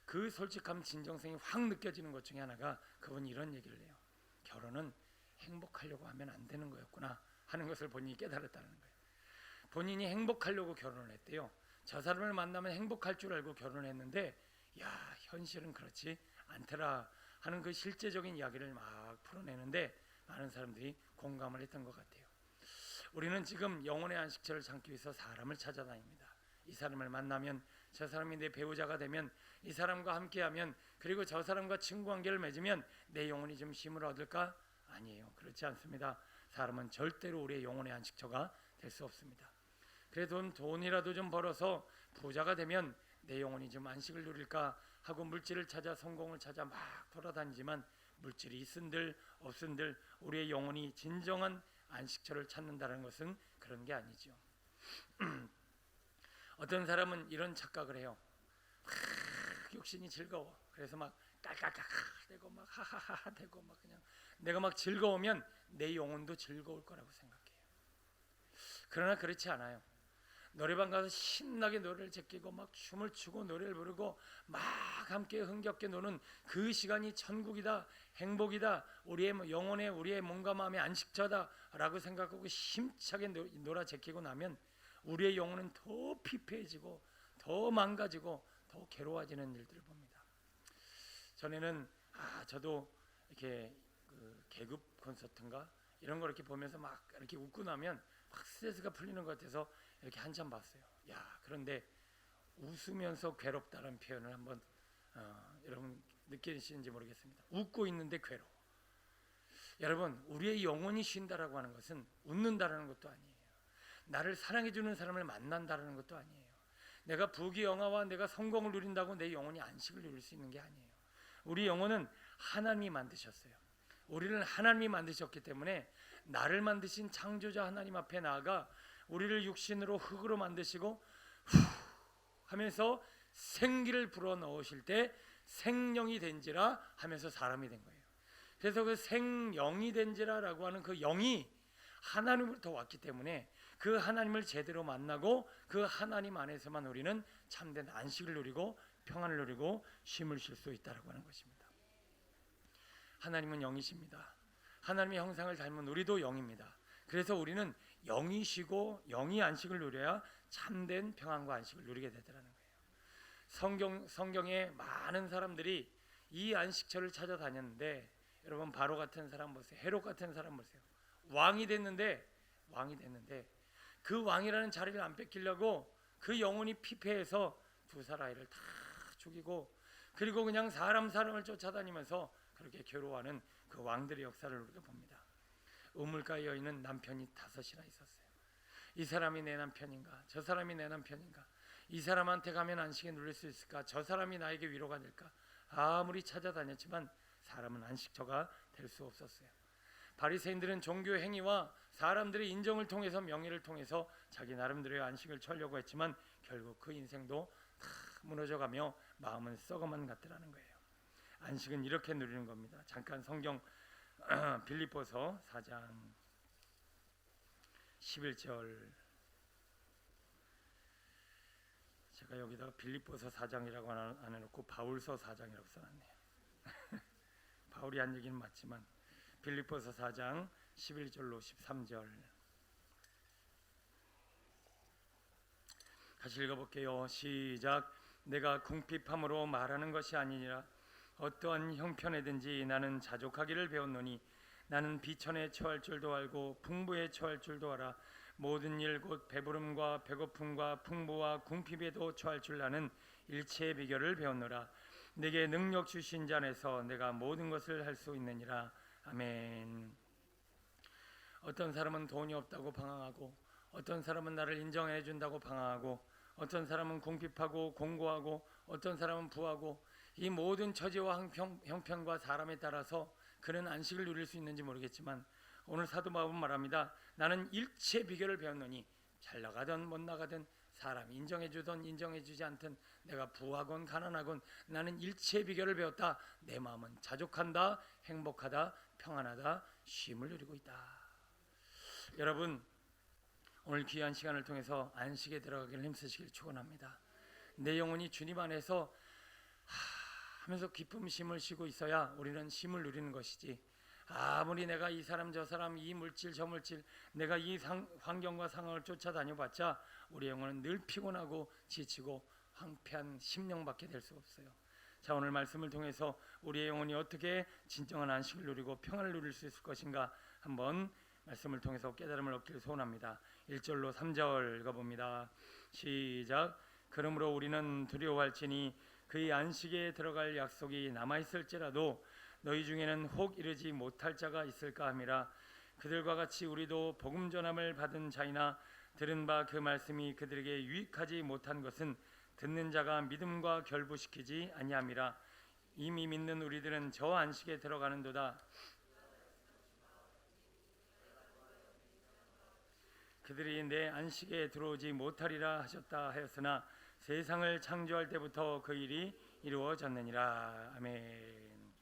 그 솔직함, 진정성이 확 느껴지는 것 중에 하나가 그분이 이런 얘기를 해요. 결혼은 행복하려고 하면 안 되는 거였구나 하는 것을 본인이 깨달았다는 거예요. 본인이 행복하려고 결혼을 했대요. 저 사람을 만나면 행복할 줄 알고 결혼을 했는데 현실은 그렇지 않더라 하는 그 실제적인 이야기를 막 풀어내는데 많은 사람들이 공감을 했던 것 같아요. 우리는 지금 영혼의 안식처를 찾기 위해서 사람을 찾아다닙니다. 이 사람을 만나면, 저 사람이 내 배우자가 되면, 이 사람과 함께하면, 그리고 저 사람과 친구 관계를 맺으면 내 영혼이 좀 쉼을 얻을까? 아니에요. 그렇지 않습니다. 사람은 절대로 우리의 영혼의 안식처가 될 수 없습니다. 그래도 돈이라도 좀 벌어서 부자가 되면 내 영혼이 좀 안식을 누릴까 하고 물질을 찾아, 성공을 찾아 막 돌아다니지만 물질이 있은들 없은들 우리의 영혼이 진정한 안식처를 찾는다는 것은 그런 게 아니죠. 어떤 사람은 이런 착각을 해요. 육신이 즐거워. 그래서 막 깔깔깔 대고 막 하하하 대고 막 그냥 내가 막 즐거우면 내 영혼도 즐거울 거라고 생각해요. 그러나 그렇지 않아요. 노래방 가서 신나게 노래를 제끼고 막 춤을 추고 노래를 부르고 막 함께 흥겹게 노는 그 시간이 천국이다, 행복이다, 우리의 영혼에 우리의 몸과 마음의 안식처다라고 생각하고 힘차게 놀아 제끼고 나면 우리의 영혼은 더 피폐해지고 더 망가지고 더 괴로워지는 일들을 봅니다. 전에는 저도 이렇게 그 계급 콘서트인가 이런 거 이렇게 보면서 막 이렇게 웃고 나면 막 스트레스가 풀리는 것 같아서 이렇게 한참 봤어요. 그런데 웃으면서 괴롭다는 표현을 한번 여러분 느끼시는지 모르겠습니다. 웃고 있는데 괴로워. 여러분, 우리의 영혼이 쉰다라고 하는 것은 웃는다라는 것도 아니에요. 나를 사랑해주는 사람을 만난다라는 것도 아니에요. 내가 부귀영화와 내가 성공을 누린다고 내 영혼이 안식을 누릴 수 있는 게 아니에요. 우리 영혼은 하나님이 만드셨어요. 우리를 하나님이 만드셨기 때문에 나를 만드신 창조자 하나님 앞에 나아가 우리를 육신으로 흙으로 만드시고 후 하면서 생기를 불어넣으실 때 생령이 된지라 하면서 사람이 된 거예요. 그래서 그 생령이 된지라라고 하는 그 영이 하나님으로부터 왔기 때문에 그 하나님을 제대로 만나고 그 하나님 안에서만 우리는 참된 안식을 누리고 평안을 누리고 쉼을 쉴 수 있다라고 하는 것입니다. 하나님은 영이십니다. 하나님의 형상을 닮은 우리도 영입니다. 그래서 우리는 영이 쉬고 영이 안식을 누려야 참된 평안과 안식을 누리게 되더라는 거예요. 성경에 많은 사람들이 이 안식처를 찾아다녔는데 여러분 바로 같은 사람 보세요. 헤롯 같은 사람 보세요. 왕이 됐는데 그 왕이라는 자리를 안 뺏기려고 그 영혼이 피폐해서 두 살아이를 다 죽이고 그리고 그냥 사람을 쫓아다니면서 그렇게 괴로워하는 그 왕들의 역사를 우리가 봅니다. 우물가에 여인은 남편이 5이나 있었어요. 이 사람이 내 남편인가? 저 사람이 내 남편인가? 이 사람한테 가면 안식에 누릴 수 있을까? 저 사람이 나에게 위로가 될까? 아무리 찾아다녔지만 사람은 안식처가 될 수 없었어요. 바리새인들은 종교 행위와 사람들의 인정을 통해서 명예를 통해서 자기 나름대로의 안식을 취하려고 했지만 결국 그 인생도 다 무너져가며 마음은 썩어만 갔더라는 거예요. 안식은 이렇게 누리는 겁니다. 잠깐 성경 빌립보서 4장 11절 제가 여기다가 빌립보서 4장이라고 안 해놓고 바울서 4장이라고 써놨네요. 바울이 한 얘기는 맞지만 빌립보서 4장 11절로 13절 같이 읽어볼게요. 시작. 내가 궁핍함으로 말하는 것이 아니니라. 어떠한 형편에든지 나는 자족하기를 배웠노니 나는 비천에 처할 줄도 알고 풍부에 처할 줄도 알아. 모든 일 곧 배부름과 배고픔과 풍부와 궁핍에도 처할 줄 아는 일체의 비결을 배웠노라. 내게 능력 주신 자 안에서 내가 모든 것을 할 수 있느니라. 아멘. 어떤 사람은 돈이 없다고 방황하고 어떤 사람은 나를 인정해 준다고 방황하고 어떤 사람은 궁핍하고 공고하고 어떤 사람은 부하고 이 모든 처지와 형편과 사람에 따라서 그는 안식을 누릴 수 있는지 모르겠지만 오늘 사도 바울은 말합니다. 나는 일체 비결을 배웠노니 잘 나가든 못 나가든 사람이 인정해 주든 인정해 주지 않든 내가 부하건 가난하건 나는 일체 비결을 배웠다. 내 마음은 자족한다, 행복하다, 평안하다, 쉼을 누리고 있다. 여러분 오늘 귀한 시간을 통해서 안식에 들어가기를 힘쓰시길 축원합니다. 내 영혼이 주님 안에서 하면서 기쁨 쉼을 쉬고 있어야 우리는 쉼을 누리는 것이지 아무리 내가 이 사람 저 사람 이 물질 저 물질 내가 이 환경과 상황을 쫓아다녀봤자 우리 영혼은 늘 피곤하고 지치고 황폐한 심령밖에 될 수 없어요. 자, 오늘 말씀을 통해서 우리의 영혼이 어떻게 진정한 안식을 누리고 평안을 누릴 수 있을 것인가 한번 말씀을 통해서 깨달음을 얻기를 소원합니다. 1절로 3절 읽어봅니다. 시작. 그러므로 우리는 두려워할지니 그의 안식에 들어갈 약속이 남아있을지라도 너희 중에는 혹 이르지 못할 자가 있을까 함이라. 그들과 같이 우리도 복음 전함을 받은 자이나 들은 바 그 말씀이 그들에게 유익하지 못한 것은 듣는 자가 믿음과 결부시키지 아니함이라. 이미 믿는 우리들은 저 안식에 들어가는도다. 그들이 내 안식에 들어오지 못하리라 하셨다 하였으나 세상을 창조할 때부터 그 일이 이루어졌느니라. 아멘.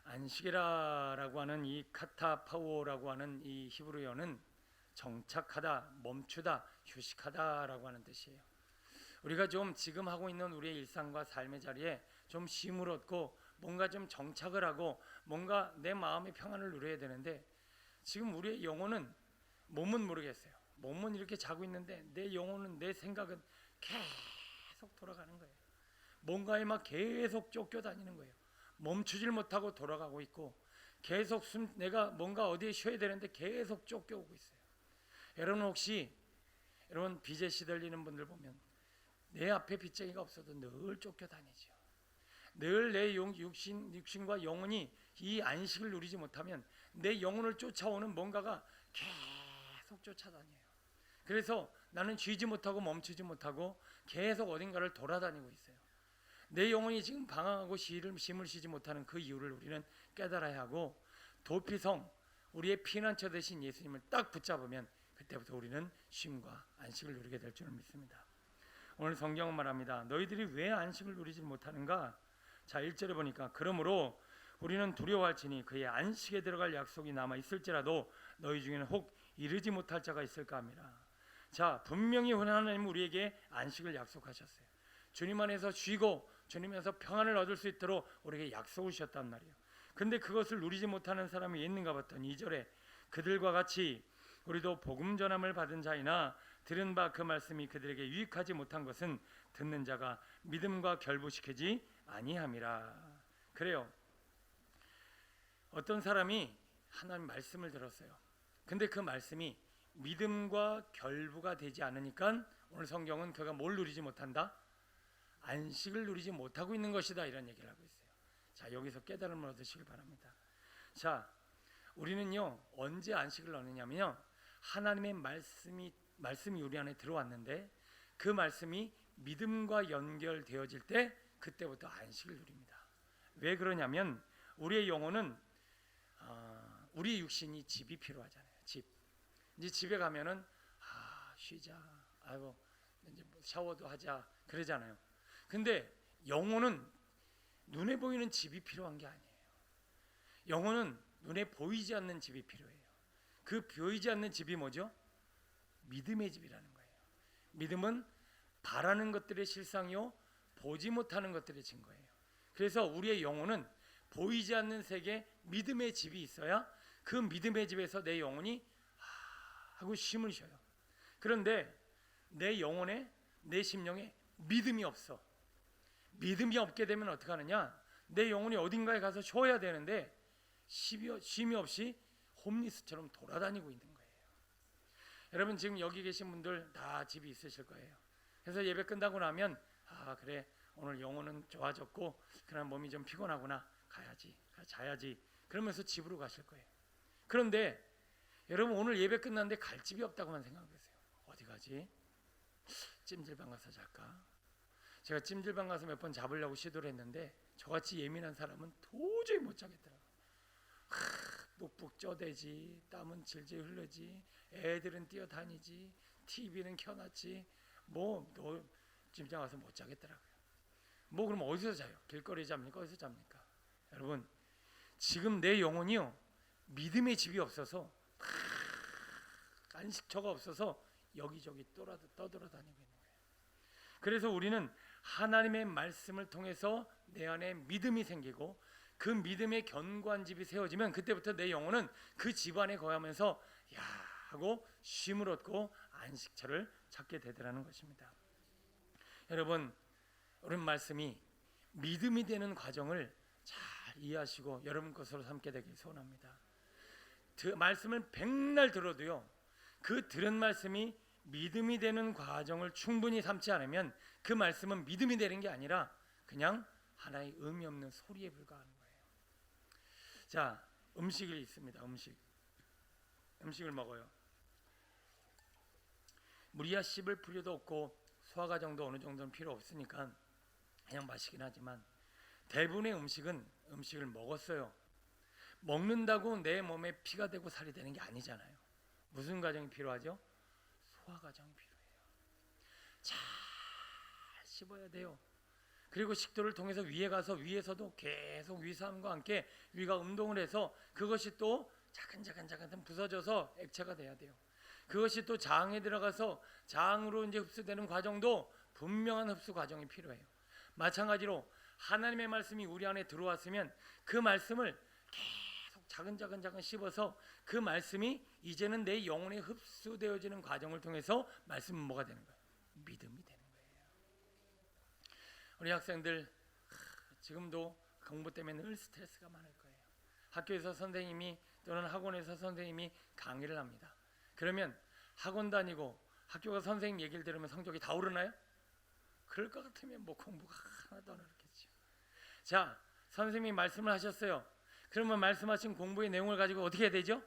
안식이라고 하는 이 카타파오라고 하는 이 히브리어는 정착하다, 멈추다, 휴식하다라고 하는 뜻이에요. 우리가 좀 지금 하고 있는 우리의 일상과 삶의 자리에 좀 쉼을 얻고 뭔가 좀 정착을 하고 뭔가 내 마음의 평안을 누려야 되는데, 지금 우리의 영혼은, 몸은 모르겠어요. 몸은 이렇게 자고 있는데 내 영혼은, 내 생각은 계속 돌아가는 거예요. 뭔가에 막 계속 쫓겨다니는 거예요. 멈추질 못하고 돌아가고 있고, 계속 내가 뭔가 어디에 쉬어야 되는데 계속 쫓겨오고 있어요. 여러분 혹시 여러분 빚에 시달리는 분들 보면 내 앞에 빚쟁이가 없어도 늘 쫓겨다니죠. 늘 내 육신과 영혼이 이 안식을 누리지 못하면 내 영혼을 쫓아오는 뭔가가 계속 쫓아다녀요. 그래서 나는 쉬지 못하고 멈추지 못하고 계속 어딘가를 돌아다니고 있어요. 내 영혼이 지금 방황하고 쉼을 쉬지 못하는 그 이유를 우리는 깨달아야 하고, 도피성, 우리의 피난처 되신 예수님을 딱 붙잡으면 그때부터 우리는 쉼과 안식을 누리게 될 줄을 믿습니다. 오늘 성경은 말합니다. 너희들이 왜 안식을 누리지 못하는가? 자, 1절에 보니까 그러므로 우리는 두려워할지니 그의 안식에 들어갈 약속이 남아 있을지라도 너희 중에는 혹 이르지 못할 자가 있을까 함이라. 자, 분명히 하나님 우리에게 안식을 약속하셨어요. 주님 안에서 쉬고 주님 안에서 평안을 얻을 수 있도록 우리에게 약속을 주셨단 말이에요. 근데 그것을 누리지 못하는 사람이 있는가 봤더니 2절에 그들과 같이 우리도 복음 전함을 받은 자이나 들은 바 그 말씀이 그들에게 유익하지 못한 것은 듣는 자가 믿음과 결부시키지 아니함이라. 그래요. 어떤 사람이 하나님 말씀을 들었어요. 근데 그 말씀이 믿음과 결부가 되지 않으니까 오늘 성경은 그가 뭘 누리지 못한다? 안식을 누리지 못하고 있는 것이다, 이런 얘기를 하고 있어요. 자, 여기서 깨달음을 얻으시길 바랍니다. 자, 우리는요 언제 안식을 얻느냐면요, 하나님의 말씀이 우리 안에 들어왔는데 그 말씀이 믿음과 연결되어질 때 그때부터 안식을 누립니다. 왜 그러냐면 우리의 영혼은 우리 육신이 집이 필요하잖아요. 집. 이제 집에 가면은 쉬자, 아이고 이제 샤워도 하자 그러잖아요. 근데 영혼은 눈에 보이는 집이 필요한 게 아니에요. 영혼은 눈에 보이지 않는 집이 필요해요. 그 보이지 않는 집이 뭐죠? 믿음의 집이라는 거예요. 믿음은 바라는 것들의 실상이요 보지 못하는 것들의 증거예요. 그래서 우리의 영혼은 보이지 않는 세계 믿음의 집이 있어야 그 믿음의 집에서 내 영혼이 하고 쉼을 쉬어요. 그런데 내 영혼에, 내 심령에 믿음이 없어. 믿음이 없게 되면 어떻게 하느냐? 내 영혼이 어딘가에 가서 쉬어야 되는데 쉼이 없이 홈리스처럼 돌아다니고 있는 거예요. 여러분 지금 여기 계신 분들 다 집이 있으실 거예요. 그래서 예배 끝나고 나면 그래 오늘 영혼은 좋아졌고 그러나 몸이 좀 피곤하구나, 가야지, 자야지, 그러면서 집으로 가실 거예요. 그런데 여러분 오늘 예배 끝났는데 갈 집이 없다고만 생각하세요. 어디 가지? 찜질방 가서 잘까? 제가 찜질방 가서 몇 번 잡으려고 시도를 했는데 저같이 예민한 사람은 도저히 못 자겠더라고요. 뿍뿍 쪄대지, 땀은 질질 흐르지, 애들은 뛰어다니지, TV는 켜놨지, 너 찜질방 가서 못 자겠더라고요. 그럼 어디서 자요? 길거리에 잡니까? 어디서 잡니까? 여러분 지금 내 영혼이요 믿음의 집이 없어서, 안식처가 없어서 여기저기 떠돌아다니고 있는 거예요. 그래서 우리는 하나님의 말씀을 통해서 내 안에 믿음이 생기고 그 믿음의 견고한 집이 세워지면 그때부터 내 영혼은 그 집 안에 거하면서 하고 쉼을 얻고 안식처를 찾게 되더라는 것입니다. 여러분 오늘 말씀이 믿음이 되는 과정을 잘 이해하시고 여러분 것으로 삼게 되길 소원합니다. 말씀을 백날 들어도요 그 들은 말씀이 믿음이 되는 과정을 충분히 삼지 않으면 그 말씀은 믿음이 되는 게 아니라 그냥 하나의 의미 없는 소리에 불과하는 거예요. 자, 음식이 있습니다. 음식을 먹어요. 물이야 씹을 필요도 없고 소화 과정도 어느 정도는 필요 없으니까 그냥 마시긴 하지만 대부분의 음식을 먹었어요. 먹는다고 내 몸에 피가 되고 살이 되는 게 아니잖아요. 무슨 과정이 필요하죠? 소화 과정이 필요해요. 잘 씹어야 돼요. 그리고 식도를 통해서 위에 가서 위에서도 계속 위산과 함께 위가 운동을 해서 그것이 또 자근자근 부서져서 액체가 돼야 돼요. 그것이 또 장에 들어가서 장으로 이제 흡수되는 과정도 분명한 흡수 과정이 필요해요. 마찬가지로 하나님의 말씀이 우리 안에 들어왔으면 그 말씀을 계속 작은 씹어서 그 말씀이 이제는 내 영혼에 흡수되어지는 과정을 통해서 말씀은 뭐가 되는 거예요? 믿음이 되는 거예요. 우리 학생들 지금도 공부 때문에 늘 스트레스가 많을 거예요. 학교에서 선생님이 또는 학원에서 선생님이 강의를 합니다. 그러면 학원 다니고 학교가 선생님 얘기를 들으면 성적이 다 오르나요? 그럴 것 같으면 뭐 공부가 하나도 안 어렵겠죠. 자, 선생님이 말씀을 하셨어요. 그러면 말씀하신 공부의 내용을 가지고 어떻게 해야 되죠?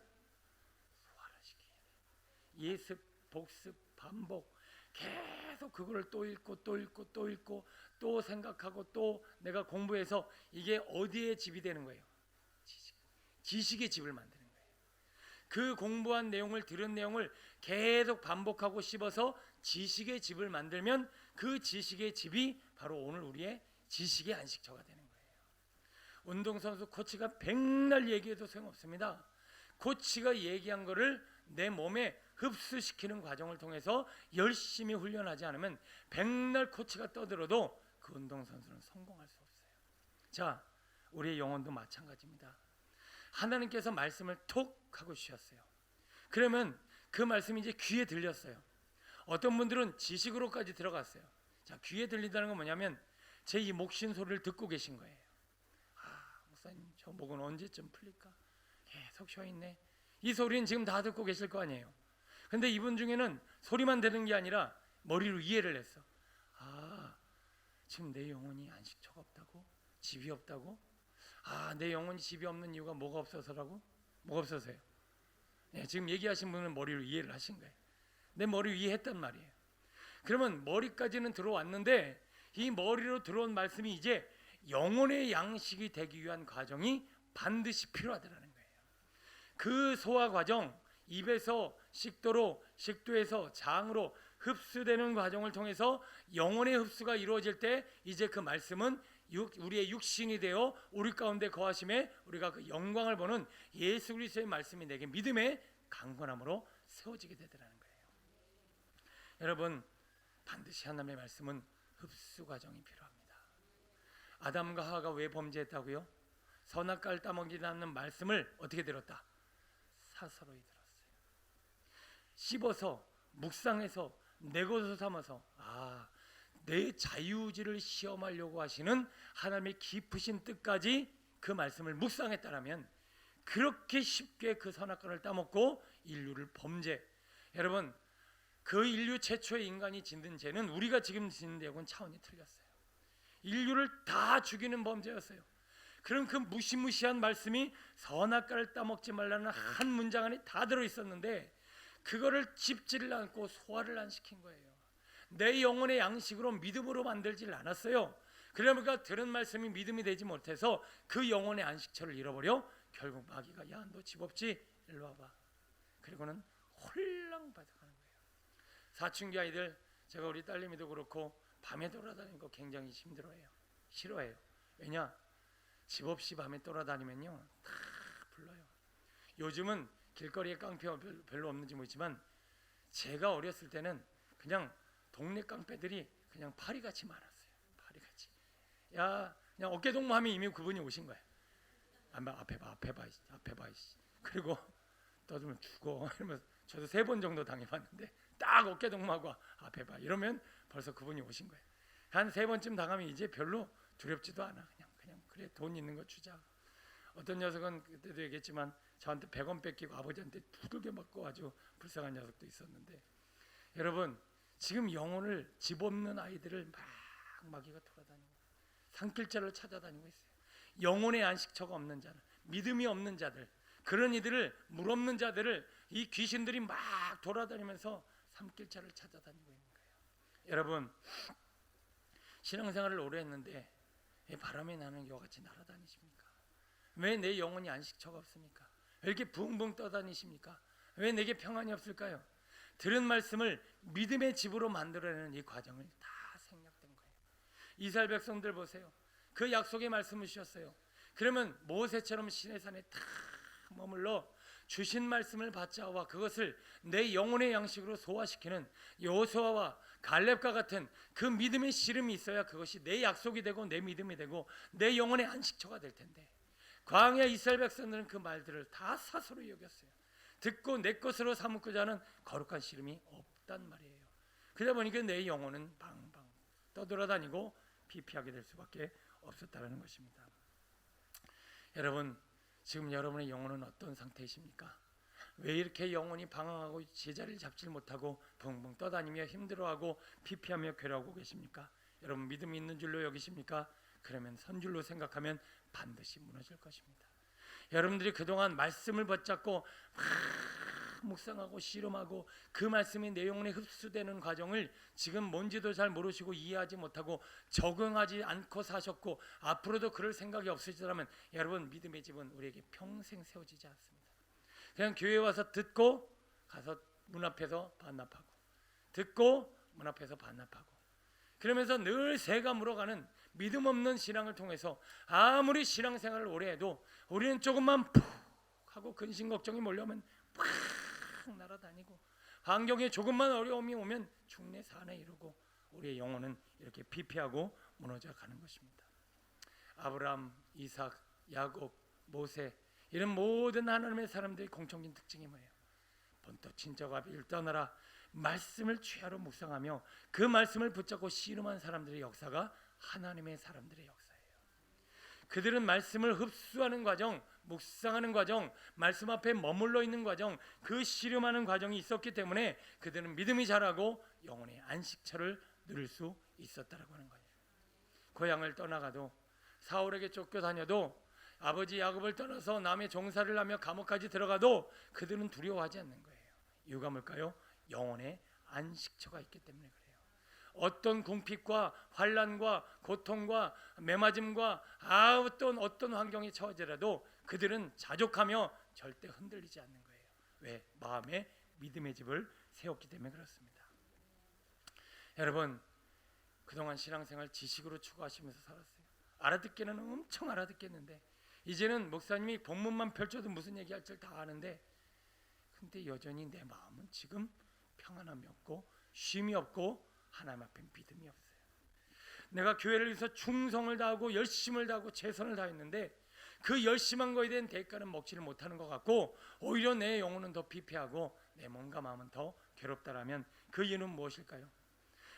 소화를 시켜야 돼요. 예습, 복습, 반복. 계속 그거를 또 읽고 또 생각하고 또 내가 공부해서 이게 어디에 집이 되는 거예요? 지식의 집을 만드는 거예요. 그 공부한 내용을 들은 내용을 계속 반복하고 씹어서 지식의 집을 만들면 그 지식의 집이 바로 오늘 우리의 지식의 안식처가 되는 거예요. 운동선수 코치가 백날 얘기해도 소용없습니다. 코치가 얘기한 거를 내 몸에 흡수시키는 과정을 통해서 열심히 훈련하지 않으면 백날 코치가 떠들어도 그 운동선수는 성공할 수 없어요. 자, 우리의 영혼도 마찬가지입니다. 하나님께서 말씀을 톡 하고 주셨어요. 그러면 그 말씀이 이제 귀에 들렸어요. 어떤 분들은 지식으로까지 들어갔어요. 자, 귀에 들린다는 건 뭐냐면 제 이 목신 소리를 듣고 계신 거예요. 아, 목사님 저 목은 언제쯤 풀릴까? 계속 쉬어있네. 이 소리는 지금 다 듣고 계실 거 아니에요. 근데 이분 중에는 소리만 들은 게 아니라 머리로 이해를 했어. 아, 지금 내 영혼이 안식처가 없다고? 집이 없다고? 아, 내 영혼이 집이 없는 이유가 뭐가 없어서라고? 뭐가 없어서요? 네, 지금 얘기하신 분은 머리로 이해를 하신 거예요. 내 머리로 이해했단 말이에요. 그러면 머리까지는 들어왔는데 이 머리로 들어온 말씀이 이제 영혼의 양식이 되기 위한 과정이 반드시 필요하다는 거예요. 그 소화 과정, 입에서 식도로, 식도에서 장으로 흡수되는 과정을 통해서 영혼의 흡수가 이루어질 때 이제 그 말씀은 우리의 육신이 되어 우리 가운데 거하심에 우리가 그 영광을 보는 예수 그리스도의 말씀이 내게 믿음의 강건함으로 세워지게 되더라는 거예요. 여러분, 반드시 하나님의 말씀은 흡수 과정이 필요합니다. 아담과 하와가 왜 범죄했다고요? 선악과를 따먹이라는 말씀을 어떻게 들었다? 사서로이 들었어요. 씹어서 묵상해서 내 것으로 삼아서 내 자유의지를 시험하려고 하시는 하나님의 깊으신 뜻까지 그 말씀을 묵상했다라면 그렇게 쉽게 그 선악과를 따먹고 인류를 범죄, 여러분 그 인류 최초의 인간이 짓는 죄는 우리가 지금 짓는 죄하고는 차원이 틀렸어요. 인류를 다 죽이는 범죄였어요. 그럼 그 무시무시한 말씀이 선악과를 따먹지 말라는 한 문장 안에 다 들어있었는데 그거를 짚지를 않고 소화를 안 시킨 거예요. 내 영혼의 양식으로 믿음으로 만들지를 않았어요. 그러니까 들은 말씀이 믿음이 되지 못해서 그 영혼의 안식처를 잃어버려 결국 마귀가 야, 너 집 없지? 일로 와봐. 그리고는 홀랑 받아가는 거예요. 사춘기 아이들, 제가 우리 딸내미도 그렇고 밤에 돌아다니는 거 굉장히 힘들어해요. 싫어해요. 왜냐? 집 없이 밤에 돌아다니면요 다 불러요. 요즘은 길거리에 깡패가 별로 없는지 모르지만 제가 어렸을 때는 그냥 동네 깡패들이 그냥 파리같이 많았어요. 파리같이. 야, 그냥 어깨동무하면 이미 그분이 오신 거예요. 앞에 봐. 그리고 떠들면 죽어. 이러면서 저도 3번 정도 당해봤는데 딱 어깨동무하고 앞에 봐. 이러면 벌써 그분이 오신 거예요. 한 3번쯤 당하면 이제 별로 두렵지도 않아. 그냥 그래, 돈 있는 거 주자. 어떤 녀석은 그때도 얘기했지만 저한테 100원 뺏기고 아버지한테 두들겨 맞고 아주 불쌍한 녀석도 있었는데, 여러분 지금 영혼을 집 없는 아이들을 막 마귀가 돌아다니고 산길자를 찾아다니고 있어요. 영혼의 안식처가 없는 자들, 믿음이 없는 자들, 그런 이들을, 물 없는 자들을 이 귀신들이 막 돌아다니면서 산길자를 찾아다니고 있는 거예요. 여러분, 신앙생활을 오래 했는데 왜 바람이 나는 것 같이 날아다니십니까? 왜 내 영혼이 안식처가 없습니까? 왜 이렇게 붕붕 떠다니십니까? 왜 내게 평안이 없을까요? 들은 말씀을 믿음의 집으로 만들어내는 이 과정을 다 생략된 거예요. 이스라엘 백성들 보세요. 그 약속의 말씀을 주셨어요. 그러면 모세처럼 시내산에 탁 머물러 주신 말씀을 받자와 그것을 내 영혼의 양식으로 소화시키는 여호수아와 갈렙과 같은 그 믿음의 씨름이 있어야 그것이 내 약속이 되고 내 믿음이 되고 내 영혼의 안식처가 될 텐데, 광야 이스라엘 백성들은 그 말들을 다 사소로 여겼어요. 듣고 내 것으로 삼고자 하는 거룩한 씨름이 없단 말이에요. 그러다 보니까 내 영혼은 방방 떠돌아다니고 피폐하게 될 수밖에 없었다는 것입니다. 여러분, 지금 여러분의 영혼은 어떤 상태이십니까? 왜 이렇게 영혼이 방황하고 제자리를 잡지 못하고 붕붕 떠다니며 힘들어하고 피폐하며 괴로워하고 계십니까? 여러분, 믿음이 있는 줄로 여기십니까? 그러면 선줄로 생각하면 반드시 무너질 것입니다. 여러분들이 그동안 말씀을 붙잡고 묵상하고 씨름하고 그 말씀이 내 영혼에 흡수되는 과정을 지금 뭔지도 잘 모르시고 이해하지 못하고 적응하지 않고 사셨고 앞으로도 그럴 생각이 없으시다면 여러분, 믿음의 집은 우리에게 평생 세워지지 않습니다. 그냥 교회 와서 듣고 가서 문 앞에서 반납하고 듣고 문 앞에서 반납하고 그러면서 늘 새가 물어가는 믿음 없는 신앙을 통해서 아무리 신앙생활을 오래 해도 우리는 조금만 푹 하고 근심 걱정이 몰려오면 팍 날아다니고 환경에 조금만 어려움이 오면 중내 산에 이르고 우리의 영혼은 이렇게 피폐하고 무너져 가는 것입니다. 아브라함, 이삭, 야곱, 모세 이런 모든 하나님의 사람들의 공통적인 특징이 뭐예요? 본토 친척 아비를 떠나라 말씀을 취하로 묵상하며 그 말씀을 붙잡고 씨름한 사람들의 역사가 하나님의 사람들의 역사예요. 그들은 말씀을 흡수하는 과정, 묵상하는 과정, 말씀 앞에 머물러 있는 과정, 그 씨름하는 과정이 있었기 때문에 그들은 믿음이 자라고 영혼의 안식처를 누릴 수 있었다라고 하는 거예요. 고향을 떠나가도 사울에게 쫓겨다녀도 아버지 야곱을 떠나서 남의 종살이를 하며 감옥까지 들어가도 그들은 두려워하지 않는 거예요. 이유가 뭘까요? 영혼의 안식처가 있기 때문에 그래요. 어떤 궁핍과 환난과 고통과 매맞음과 어떤 환경에 처하더라도 그들은 자족하며 절대 흔들리지 않는 거예요. 왜? 마음에 믿음의 집을 세웠기 때문에 그렇습니다. 여러분, 그동안 신앙생활 지식으로 추구하시면서 살았어요. 알아듣기는 엄청 알아듣겠는데 이제는 목사님이 본문만 펼쳐도 무슨 얘기할지 다 아는데 근데 여전히 내 마음은 지금 평안함이 없고 쉼이 없고 하나님 앞에 믿음이 없어요. 내가 교회를 위해서 충성을 다하고 열심을 다하고 최선을 다했는데 그 열심한 거에 대한 대가는 먹지를 못하는 것 같고 오히려 내 영혼은 더 피폐하고 내 몸과 마음은 더 괴롭다라면 그 이유는 무엇일까요?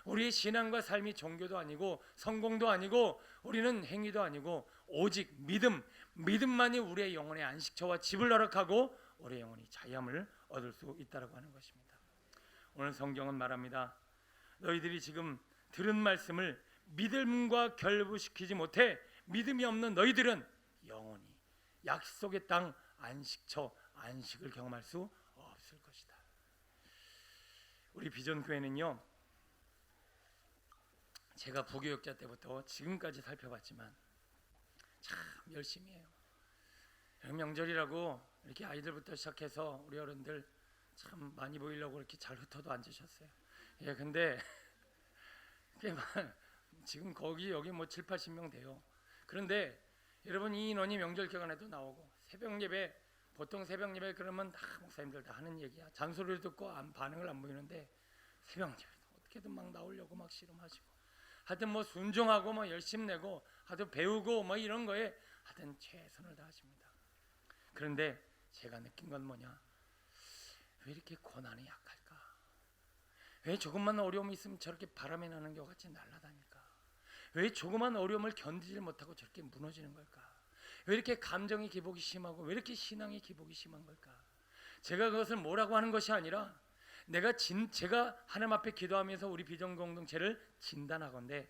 우리의 신앙과 삶이 종교도 아니고 성공도 아니고 우리는 행위도 아니고 오직 믿음만이 우리의 영혼의 안식처와 집을 허락하고 우리의 영혼이 자유함을 얻을 수 있다고 하는 것입니다. 오늘 성경은 말합니다. 너희들이 지금 들은 말씀을 믿음과 결부시키지 못해 믿음이 없는 너희들은 영원히 약속의 땅 안식처 안식을 경험할 수 없을 것이다. 우리 비전교회는요, 제가 부교육자 때부터 지금까지 살펴봤지만 참 열심히 해요. 명절이라고 이렇게 아이들부터 시작해서 우리 어른들 참 많이 보이려고 이렇게 잘 흩어도 앉으셨어요. 예, 근데 지금 거기 여기 뭐 7, 80명 돼요. 그런데 여러분 이 인원이 명절 기간에도 나오고 새벽 예배, 보통 새벽 예배 그러면 다 목사님들 다 하는 얘기야. 잔소리를 듣고 반응을 안 보이는데 새벽 예배 어떻게든 막 나오려고 막 씨름하시고 하여튼 뭐 순종하고 뭐 열심 내고 하여튼 배우고 뭐 이런 거에 하여튼 최선을 다하십니다. 그런데 제가 느낀 건 뭐냐, 왜 이렇게 고난이 약할까? 왜 조금만 어려움이 있으면 저렇게 바람에 나는 것 같이 날아다닐까? 왜 조그만 어려움을 견디질 못하고 저렇게 무너지는 걸까? 왜 이렇게 감정의 기복이 심하고 왜 이렇게 신앙의 기복이 심한 걸까? 제가 그것을 뭐라고 하는 것이 아니라 제가 하나님 앞에 기도하면서 우리 비전 공동체를 진단하건대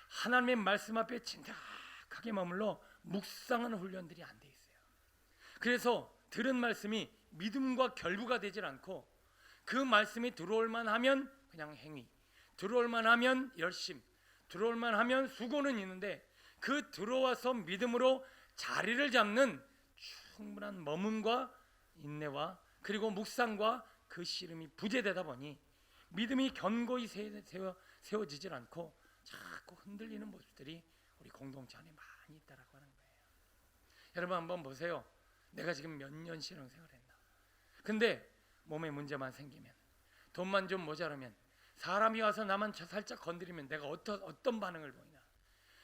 하나님의 말씀 앞에 진득하게 머물러 묵상하는 훈련들이 안 돼 있어요. 그래서 들은 말씀이 믿음과 결부가 되질 않고 그 말씀이 들어올만 하면 그냥 행위, 들어올만 하면 열심, 들어올만 하면 수고는 있는데 그 들어와서 믿음으로 자리를 잡는 충분한 머문과 인내와 그리고 묵상과 그 씨름이 부재되다 보니 믿음이 견고히 세워지질 않고 자꾸 흔들리는 모습들이 우리 공동체 안에 많이 있다라고 하는 거예요. 여러분 한번 보세요. 내가 지금 몇 년 신앙생활을 했나? 근데 몸에 문제만 생기면, 돈만 좀 모자라면, 사람이 와서 나만 살짝 건드리면 내가 어떤 반응을 보이나.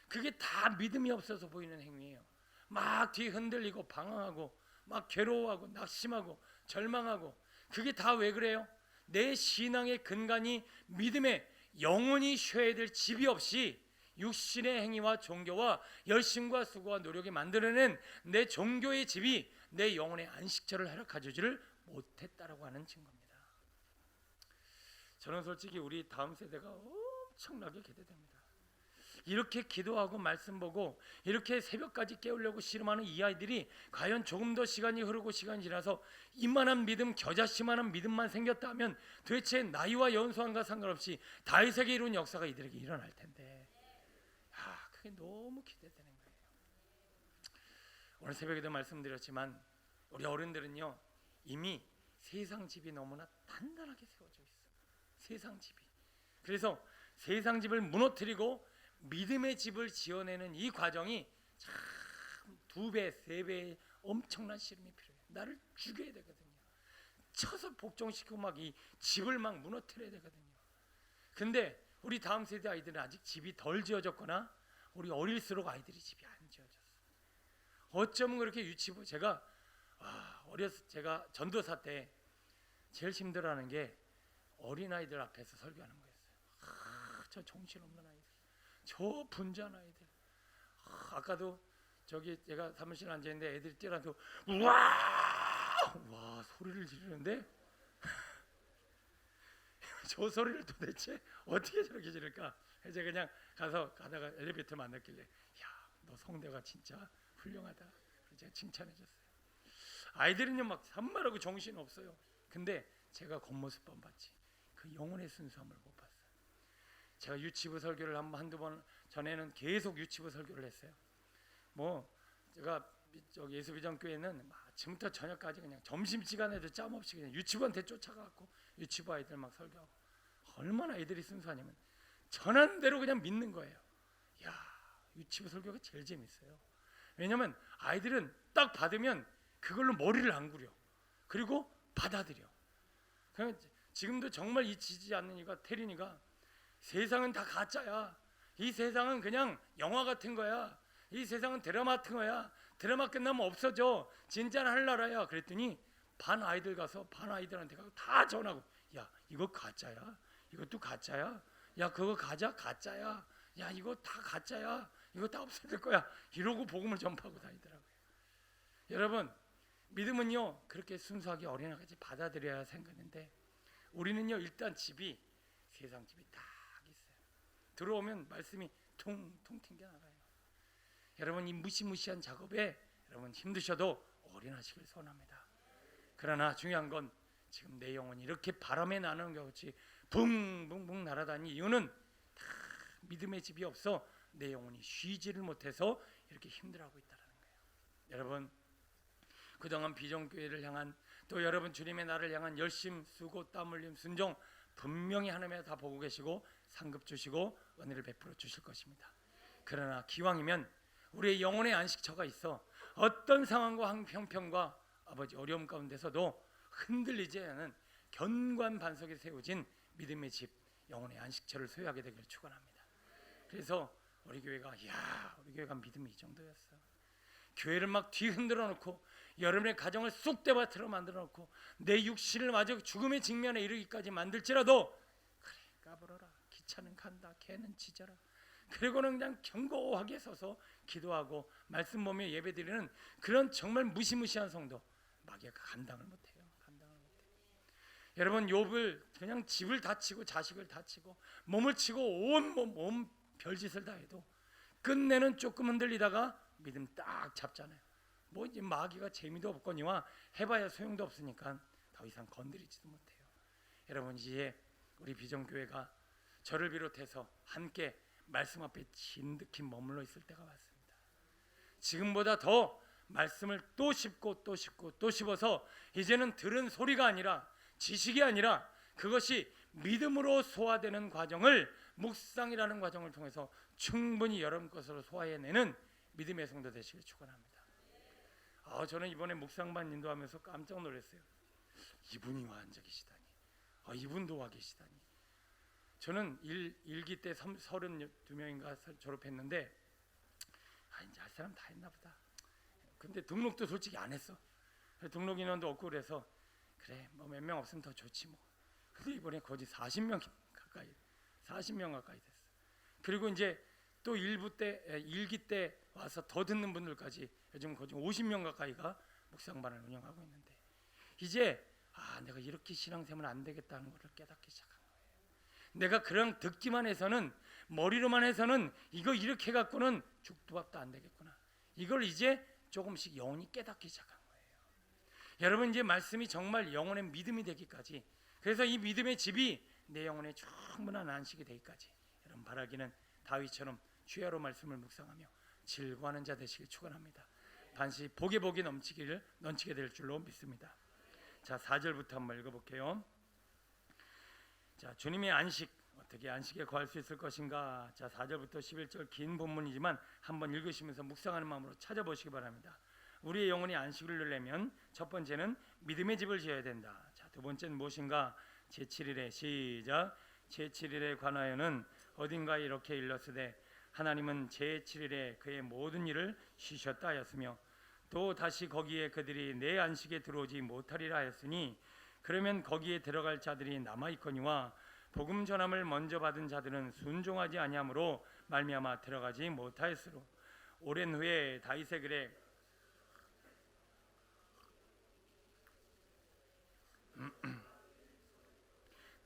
그게 다 믿음이 없어서 보이는 행위예요. 막 뒤 흔들리고 방황하고 막 괴로워하고 낙심하고 절망하고, 그게 다 왜 그래요? 내 신앙의 근간이 믿음에 영원히 쉬어야 될 집이 없이 육신의 행위와 종교와 열심과 수고와 노력이 만들어낸 내 종교의 집이 내 영혼의 안식처를 허락하지를 못했다라고 하는 증거입니다. 저는 솔직히 우리 다음 세대가 엄청나게 기대됩니다. 이렇게 기도하고 말씀 보고 이렇게 새벽까지 깨우려고 씨름하는 이 아이들이 과연 조금 더 시간이 흐르고 시간이 지나서 이만한 믿음, 겨자씨만한 믿음만 생겼다 하면 도대체 나이와 연소함과 상관없이 다윗에게 이룬 역사가 이들에게 일어날 텐데, 그게 너무 기대되는 거예요. 오늘 새벽에도 말씀드렸지만 우리 어른들은요, 이미 세상 집이 너무나 단단하게 세워져 있어요. 세상 집이. 그래서 세상 집을 무너뜨리고 믿음의 집을 지어내는 이 과정이 참 2배, 3배의 엄청난 씨름이 필요해요. 나를 죽여야 되거든요. 쳐서 복종시키고 막 이 집을 막 무너뜨려야 되거든요. 근데 우리 다음 세대 아이들은 아직 집이 덜 지어졌거나 우리 어릴수록 아이들이 집이 안 지어졌어요. 어쩌면 그렇게 유치부, 제가 제가 전도사 때 제일 힘들어하는 게 어린아이들 앞에서 설교하는 거였어요. 저 정신없는 아이들, 저 분주한 아이들. 아까도 저기 제가 사무실 앉아있는데 애들이 뛰어나서 와 소리를 지르는데 저 소리를 도대체 어떻게 저렇게 지를까? 그래서 그냥 가다가 엘리베이터 만났길래, 야, 너 성대가 진짜 훌륭하다. 그래서 제가 칭찬해줬어요. 아이들은요 막 산말하고 정신 없어요. 근데 제가 겉모습만 봤지 그 영혼의 순수함을 못 봤어요. 제가 유치부 설교를 한두 번 전에는 계속 유치부 설교를 했어요. 뭐 제가 저기 예수비전교회는 아침부터 저녁까지 그냥 점심시간에도 짬없이 그냥 유치부한테 쫓아가고 유치부 아이들 막 설교하고, 얼마나 애들이 순수하냐면 전하는 대로 그냥 믿는 거예요. 야, 유치부 설교가 제일 재밌어요. 왜냐면 아이들은 딱 받으면 그걸로 머리를 안 구려. 그리고 받아들여. 그냥 지금도 정말 잊히지 않는 이가 테린이가, 세상은 다 가짜야. 이 세상은 그냥 영화 같은 거야. 이 세상은 드라마 같은 거야. 드라마 끝나면 없어져. 진짜는 하늘나라야. 그랬더니 반 아이들 가서 반 아이들한테 가서 다 전하고, 야, 이거 가짜야. 이것도 가짜야. 야, 그거 가짜야. 야, 이거 다 가짜야. 이거 다 없어질 거야. 이러고 복음을 전파하고 다니더라고요. 여러분, 믿음은요 그렇게 순수하게 어린아이까지 받아들여야 생겼는데, 우리는요 일단 집이 세상 집이 딱 있어요. 들어오면 말씀이 퉁퉁 튕겨 나가요. 여러분, 이 무시무시한 작업에 여러분 힘드셔도 어린아이식을 소원합니다. 그러나 중요한 건 지금 내 영혼이 이렇게 바람에 나는 것 같이 붕붕붕 날아다니는 이유는 다 믿음의 집이 없어 내 영혼이 쉬지를 못해서 이렇게 힘들어하고 있다는 거예요. 여러분, 그동안 비전교회를 향한, 또 여러분 주님의 나를 향한 열심, 수고, 땀 흘림, 순종 분명히 하나님이 다 보고 계시고 상급 주시고 은혜를 베풀어 주실 것입니다. 그러나 기왕이면 우리의 영혼의 안식처가 있어 어떤 상황과 형편과 아버지 어려움 가운데서도 흔들리지 않은 견고한 반석에 세워진 믿음의 집, 영혼의 안식처를 소유하게 되기를 축원합니다. 그래서 우리 교회가 믿음이 이 정도였어. 교회를 막 뒤흔들어 놓고 여러분의 가정을 쑥 대밭으로 만들어 놓고 내 육신을 마저 죽음의 직면에 이르기까지 만들지라도, 그래 까불어라, 기차는 간다, 개는 짖어라, 그리고는 그냥 견고하게 서서 기도하고 말씀 보며 예배드리는 그런 정말 무시무시한 성도, 마귀가 감당을 못해요. 여러분, 욥을 그냥 집을 다 치고 자식을 다 치고 몸을 치고 온 별짓을 다 해도 끝내는 조금 흔들리다가 믿음 딱 잡잖아요. 뭐 이제 마귀가 재미도 없거니와 해봐야 소용도 없으니까 더 이상 건드리지도 못해요. 여러분, 이제 우리 비전교회가 저를 비롯해서 함께 말씀 앞에 진득히 머물러 있을 때가 왔습니다. 지금보다 더 말씀을 또 씹고 또 씹고 또 씹어서 이제는 들은 소리가 아니라, 지식이 아니라 그것이 믿음으로 소화되는 과정을, 묵상이라는 과정을 통해서 충분히 여러분 것으로 소화해내는 믿음의 성도 되시길 축원합니다. 저는 이번에 묵상반 인도하면서 깜짝 놀랐어요. 이분이 와 앉아 계시다니, 이분도 와 계시다니. 저는 일기 때 32명인가 졸업했는데 이제 할 사람 다 했나 보다. 근데 등록도 솔직히 안 했어. 등록 인원도 없고 그래서 그래 뭐 몇 명 없으면 더 좋지 뭐. 근데 이번에 거의 40명 가까이 됐어. 그리고 이제 또 일기 때 와서 더 듣는 분들까지 요즘 거의 50명 가까이가 묵상반을 운영하고 있는데, 이제 내가 이렇게 신앙생활 안 되겠다는 것을 깨닫기 시작한 거예요. 내가 그냥 듣기만 해서는, 머리로만 해서는 이거 이렇게 갖고는 죽도 밥도 안 되겠구나. 이걸 이제 조금씩 영혼이 깨닫기 시작한 거예요. 여러분, 이제 말씀이 정말 영혼의 믿음이 되기까지, 그래서 이 믿음의 집이 내 영혼에 충분한 안식이 되기까지 여러분 바라기는 다윗처럼 주야로 말씀을 묵상하며 즐거워하는 자 되시길 축원합니다. 반드시 복에 넘치게 될 줄로 믿습니다. 자, 4절부터 한번 읽어볼게요. 자, 주님의 안식, 어떻게 안식에 거할 수 있을 것인가. 자, 4절부터 11절 긴 본문이지만 한번 읽으시면서 묵상하는 마음으로 찾아보시기 바랍니다. 우리의 영혼이 안식을 누리려면 첫 번째는 믿음의 집을 지어야 된다. 자, 두 번째는 무엇인가. 제7일에 시작. 제7일에 관하여는 어딘가에 이렇게 일렀으되 하나님은 제7일에 그의 모든 일을 쉬셨다 하였으며 또 다시 거기에 그들이 내 안식에 들어오지 못하리라 하였으니 그러면 거기에 들어갈 자들이 남아있거니와 복음 전함을 먼저 받은 자들은 순종하지 아니하므로 말미암아 들어가지 못하였으로 오랜 후에 다윗의 글에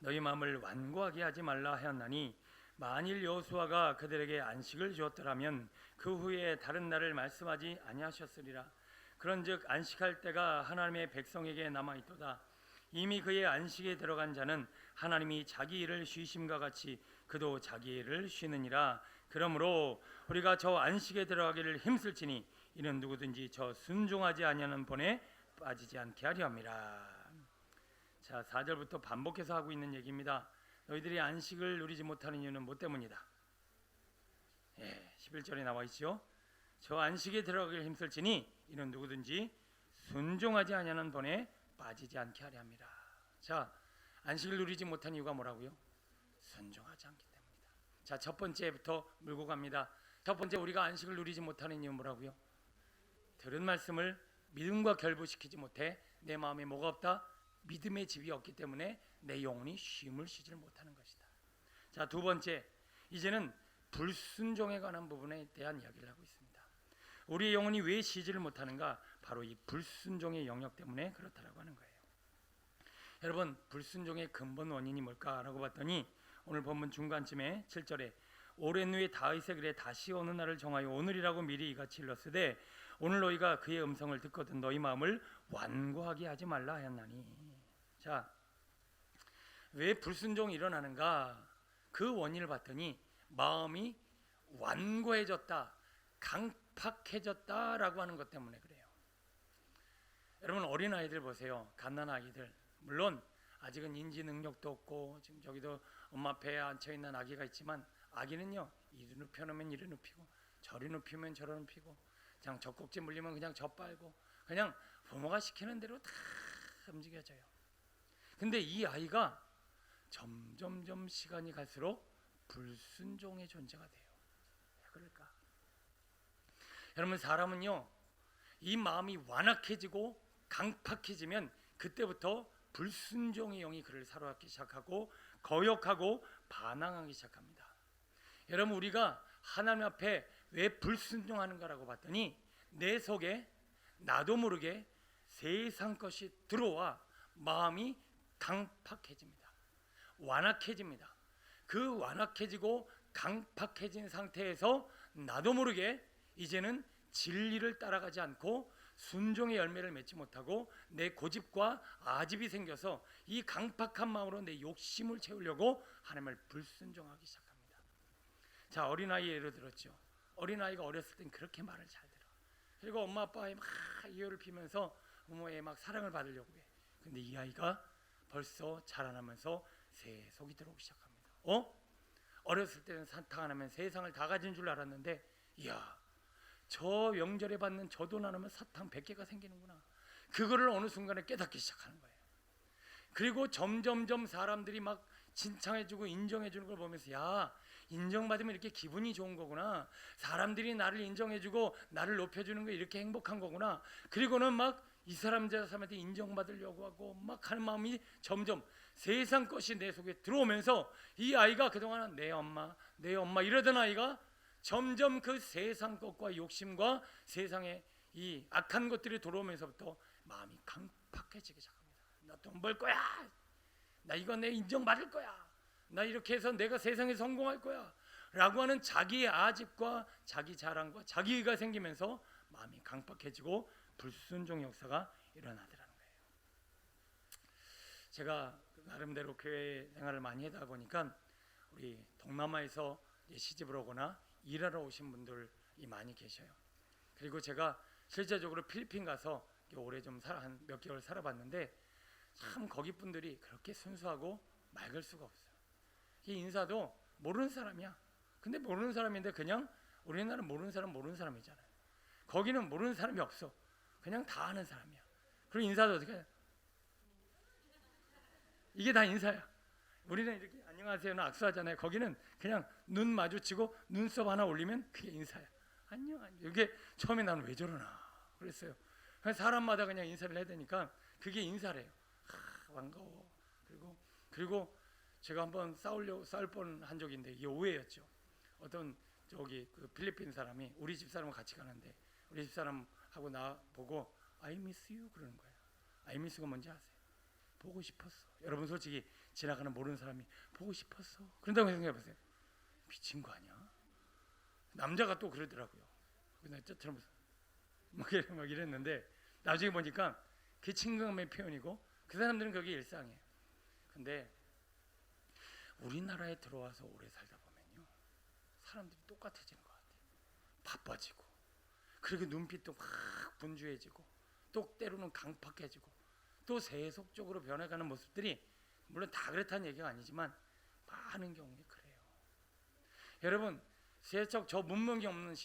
너희 마음을 완고하게 하지 말라 하였나니 만일 여호수아가 그들에게 안식을 주었더라면 그 후에 다른 날을 말씀하지 아니하셨으리라. 그런즉 안식할 때가 하나님의 백성에게 남아있도다. 이미 그의 안식에 들어간 자는 하나님이 자기 일을 쉬심과 같이 그도 자기 일을 쉬느니라. 그러므로 우리가 저 안식에 들어가기를 힘쓸지니 이는 누구든지 저 순종하지 아니하는 본에 빠지지 않게 하려 함이라. 자, 4절부터 반복해서 하고 있는 얘기입니다. 너희들이 안식을 누리지 못하는 이유는 뭐 때문이다. 11절에 나와 있죠. 저 안식에 들어가기를 힘쓸지니 이는 누구든지 순종하지 아니하는 본에 빠지지 않게 하려 함이라. 자, 안식을 누리지 못한 이유가 뭐라고요? 순종하지 않기 때문이다. 자, 첫 번째부터 물고 갑니다. 첫 번째, 우리가 안식을 누리지 못하는 이유는 뭐라고요? 들은 말씀을 믿음과 결부시키지 못해 내 마음에 뭐가 없다? 믿음의 집이 없기 때문에 내 영혼이 쉼을 쉬질 못하는 것이다. 자, 두 번째, 이제는 불순종에 관한 부분에 대한 이야기를 하고 있습니다. 우리의 영혼이 왜 쉬지를 못하는가? 바로 이 불순종의 영역 때문에 그렇다라고 하는 거예요. 여러분, 불순종의 근본 원인이 뭘까라고 봤더니 오늘 본문 중간쯤에 7절에 오랜 후에 다윗의 글에 다시 어느 날을 정하여 오늘이라고 미리 이같이 일렀으되 오늘 너희가 그의 음성을 듣거든 너희 마음을 완고하게 하지 말라 하였나니. 자, 왜 불순종이 일어나는가? 그 원인을 봤더니 마음이 완고해졌다, 강팍해졌다라고 하는 것 때문에 그래요. 여러분, 어린아이들 보세요. 갓난아기들, 물론 아직은 인지 능력도 없고 지금 저기도 엄마 배에 앉혀있는 아기가 있지만 아기는요, 이리 눕혀놓으면 이리 눕히고 저리 눕히면 저리 눕히고 그냥 젖꼭지 물리면 그냥 젖 빨고 그냥 부모가 시키는 대로 다 움직여져요. 근데 이 아이가 점점점 시간이 갈수록 불순종의 존재가 돼요. 왜 그럴까? 여러분, 사람은요, 이 마음이 완악해지고 강팍해지면 그때부터 불순종의 영이 그를 사로잡기 시작하고 거역하고 반항하기 시작합니다. 여러분, 우리가 하나님 앞에 왜 불순종하는가라고 봤더니 내 속에 나도 모르게 세상 것이 들어와 마음이 강팍해집니다. 완악해집니다. 그 완악해지고 강팍해진 상태에서 나도 모르게 이제는 진리를 따라가지 않고 순종의 열매를 맺지 못하고 내 고집과 아집이 생겨서 이 강팍한 마음으로 내 욕심을 채우려고 하나님을 불순종하기 시작합니다. 자, 어린아이 예를 들었죠. 어린아이가 어렸을 땐 그렇게 말을 잘 들어. 그리고 엄마 아빠의 막 이유를 피면서 부모의 막 사랑을 받으려고 해. 근데 이 아이가 벌써 자라나면서 세속이 들어오기 시작합니다. 어렸을 때는 사탕 하나면 세상을 다 가진 줄 알았는데, 이야, 저 명절에 받는 저 돈 하나면 사탕 100개가 생기는구나. 그거를 어느 순간에 깨닫기 시작하는 거예요. 그리고 점점점 사람들이 막 칭찬해주고 인정해주는 걸 보면서 야, 인정받으면 이렇게 기분이 좋은 거구나. 사람들이 나를 인정해주고 나를 높여주는 게 이렇게 행복한 거구나. 그리고는 막 이 사람 저 사람한테 인정받으려고 하고 막 하는 마음이 점점 세상 것이 내 속에 들어오면서 이 아이가 그동안 내 엄마 이러던 아이가 점점 그 세상 것과 욕심과 세상의 이 악한 것들이 들어오면서부터 마음이 강팍해지기 시작합니다. 나 돈 벌 거야. 나 이거 내 인정받을 거야. 나 이렇게 해서 내가 세상에 성공할 거야 라고 하는 자기의 아집과 자기 자랑과 자기의가 생기면서 마음이 강팍해지고 불순종 역사가 일어나더라는 거예요. 제가 나름대로 교회 생활을 많이 하다 보니까 우리 동남아에서 시집을 오거나 일하러 오신 분들이 많이 계셔요. 그리고 제가 실제적으로 필리핀 가서 오래 좀 한 몇 개월 살아봤는데 참 거기 분들이 그렇게 순수하고 맑을 수가 없어요. 이 인사도 모르는 사람이야. 근데 모르는 사람인데 그냥 우리나라는 모르는 사람이잖아요. 거기는 모르는 사람이 없어. 그냥 다 아는 사람이야. 그리고 인사도 어떻게 해? 이게 다 인사야. 우리는 이렇게 안녕하세요는 악수하잖아요. 거기는 그냥 눈 마주치고 눈썹 하나 올리면 그게 인사야. 안녕. 이게 처음에 나는 왜 저러나 그랬어요. 사람마다 그냥 인사를 해야 되니까 그게 인사래요. 반가워. 그리고 제가 한번 싸울 뻔한 적이 있는데 이게 오해였죠. 어떤 저기 그 필리핀 사람이 우리 집 사람과 같이 가는데 우리 집 사람하고 나 보고 I miss you 그러는 거예요. I miss가 뭔지 아세요? 보고 싶었어. 여러분 솔직히 지나가는 모르는 사람이 보고 싶었어. 그런다고 생각해보세요. 미친 거 아니야? 남자가 또 그러더라고요. 그냥 쩌처럼 막 이랬는데 나중에 보니까 그 친근함의 표현이고 그 사람들은 그게 일상이에요. 근데 우리나라에 들어와서 오래 살다 보면요 사람들이 똑같아지는 것 같아요. 바빠지고 그리고 눈빛도 막 분주해지고 또 때로는 강팍해지고 또 세속적으로 변해가는 모습들이 물론 다 그렇다는 얘기가 아니지만 많은 경우에 그래요. 여러분 세속 저 문명이 없는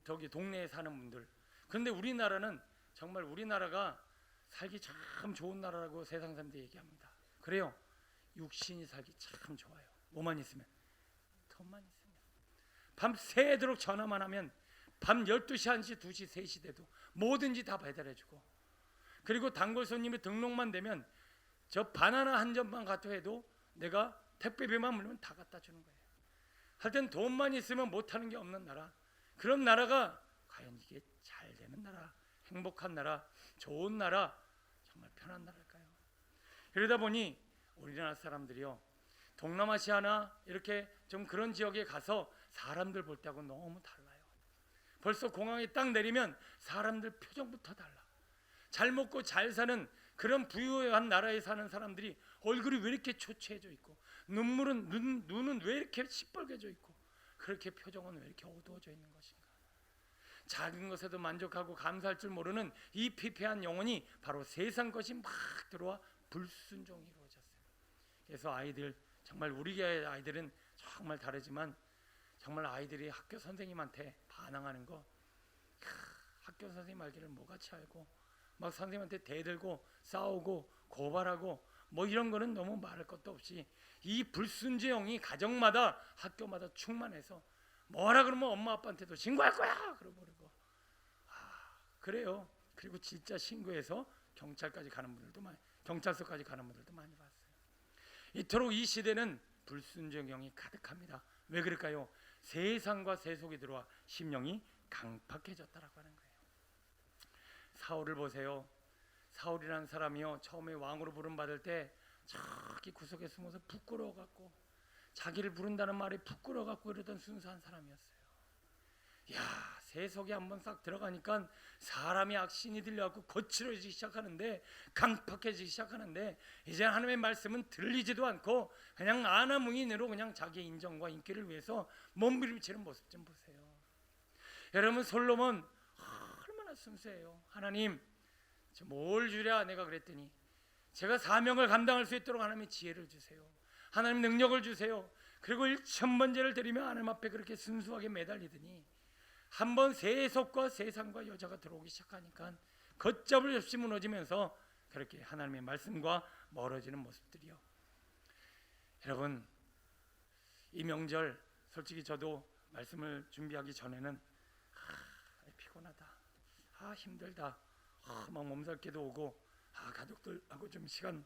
저기 동네에 사는 분들 그런데 우리나라는 정말 우리나라가 살기 참 좋은 나라라고 세상 사람들이 얘기합니다. 그래요. 육신이 살기 참 좋아요. 뭐만 있으면 돈만 있으면 밤새도록 전화만 하면 밤 12시, 1시, 2시, 3시 돼도 뭐든지 다 배달해주고 그리고 단골 손님이 등록만 되면 저 바나나 한 점만 갖다 해도 내가 택배비만 물면 다 갖다 주는 거예요. 하여튼 돈만 있으면 못하는 게 없는 나라 그런 나라가 과연 이게 잘 되는 나라 행복한 나라 좋은 나라 정말 편한 나라일까요? 이러다 보니 우리나라 사람들이요 동남아시아나 이렇게 좀 그런 지역에 가서 사람들 볼 때하고 너무 달라요. 벌써 공항에 딱 내리면 사람들 표정부터 달라. 잘 먹고 잘 사는 그런 부유한 나라에 사는 사람들이 얼굴이 왜 이렇게 초췌해져 있고 눈은 왜 이렇게 시뻘개져 있고 그렇게 표정은 왜 이렇게 어두워져 있는 것인가. 작은 것에도 만족하고 감사할 줄 모르는 이 피폐한 영혼이 바로 세상 것이 막 들어와 불순종이 이루어졌어요. 그래서 아이들 정말 우리의 아이들은 정말 다르지만 정말 아이들이 학교 선생님한테 반항하는 거 학교 선생님 말귀를 뭐같이 알고 막 선생님한테 대들고 싸우고 고발하고 뭐 이런 거는 너무 말할 것도 없이 이 불순종이 가정마다 학교마다 충만해서 뭐라 그러면 엄마 아빠한테도 신고할 거야 그러고 버리고 그래요. 그리고 진짜 신고해서 경찰서까지 가는 분들도 많이 봤어요. 이토록 이 시대는 불순종이 가득합니다. 왜 그럴까요? 세상과 세속이 들어와 심령이 강팍해졌다라고 하는 거예요. 사울을 보세요. 사울이라는 사람이요 처음에 왕으로 부름받을 때 저기 구석에 숨어서 부끄러워갖고 자기를 부른다는 말에 부끄러워갖고 이러던 순수한 사람이었어요. 야 세속에 한번 싹 들어가니까 사람이 악신이 들려갖고 거칠어지기 시작하는데 강팍해지기 시작하는데 이제 하나님의 말씀은 들리지도 않고 그냥 아나무인으로 그냥 자기의 인정과 인기를 위해서 몸부림치는 모습 좀 보세요. 여러분 솔로몬 얼마나 순수해요. 하나님 저 뭘 주랴 내가 그랬더니 제가 사명을 감당할 수 있도록 하나님의 지혜를 주세요. 하나님 능력을 주세요. 그리고 1000번제를 드리며 하나님 앞에 그렇게 순수하게 매달리더니 한번 세속과 세상과 여자가 들어오기 시작하니까 걷잡을 없이 무너지면서 그렇게 하나님의 말씀과 멀어지는 모습들이요. 여러분, 이 명절 솔직히 저도 말씀을 준비하기 전에는 피곤하다, 힘들다, 막 몸살기도 오고, 가족들하고 좀 시간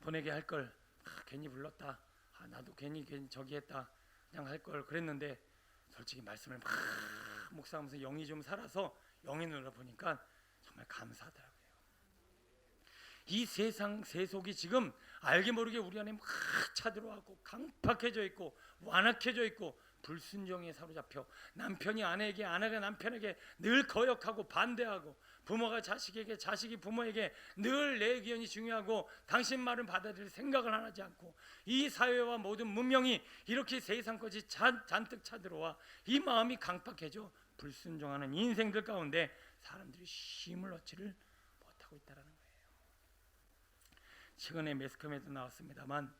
보내게 할 걸, 괜히 불렀다, 나도 괜히 저기 했다, 그냥 할 걸 그랬는데, 솔직히 말씀을 막 묵상하면서 영이 좀 살아서 영의 눈으로 보니까 정말 감사하더라고요. 이 세상 세속이 지금 알게 모르게 우리 안에 막 차들어와고 강팍해져 있고 완악해져 있고 불순종에 사로잡혀 남편이 아내에게, 아내가 남편에게 늘 거역하고 반대하고, 부모가 자식에게, 자식이 부모에게 늘 내 의견이 중요하고 당신 말은 받아들일 생각을 하지 않고, 이 사회와 모든 문명이 이렇게 세상까지 잔뜩 차들어와 이 마음이 강팍해져 불순종하는 인생들 가운데 사람들이 쉼을 얻지를 못하고 있다는 거예요. 최근에 매스컴에도 나왔습니다만,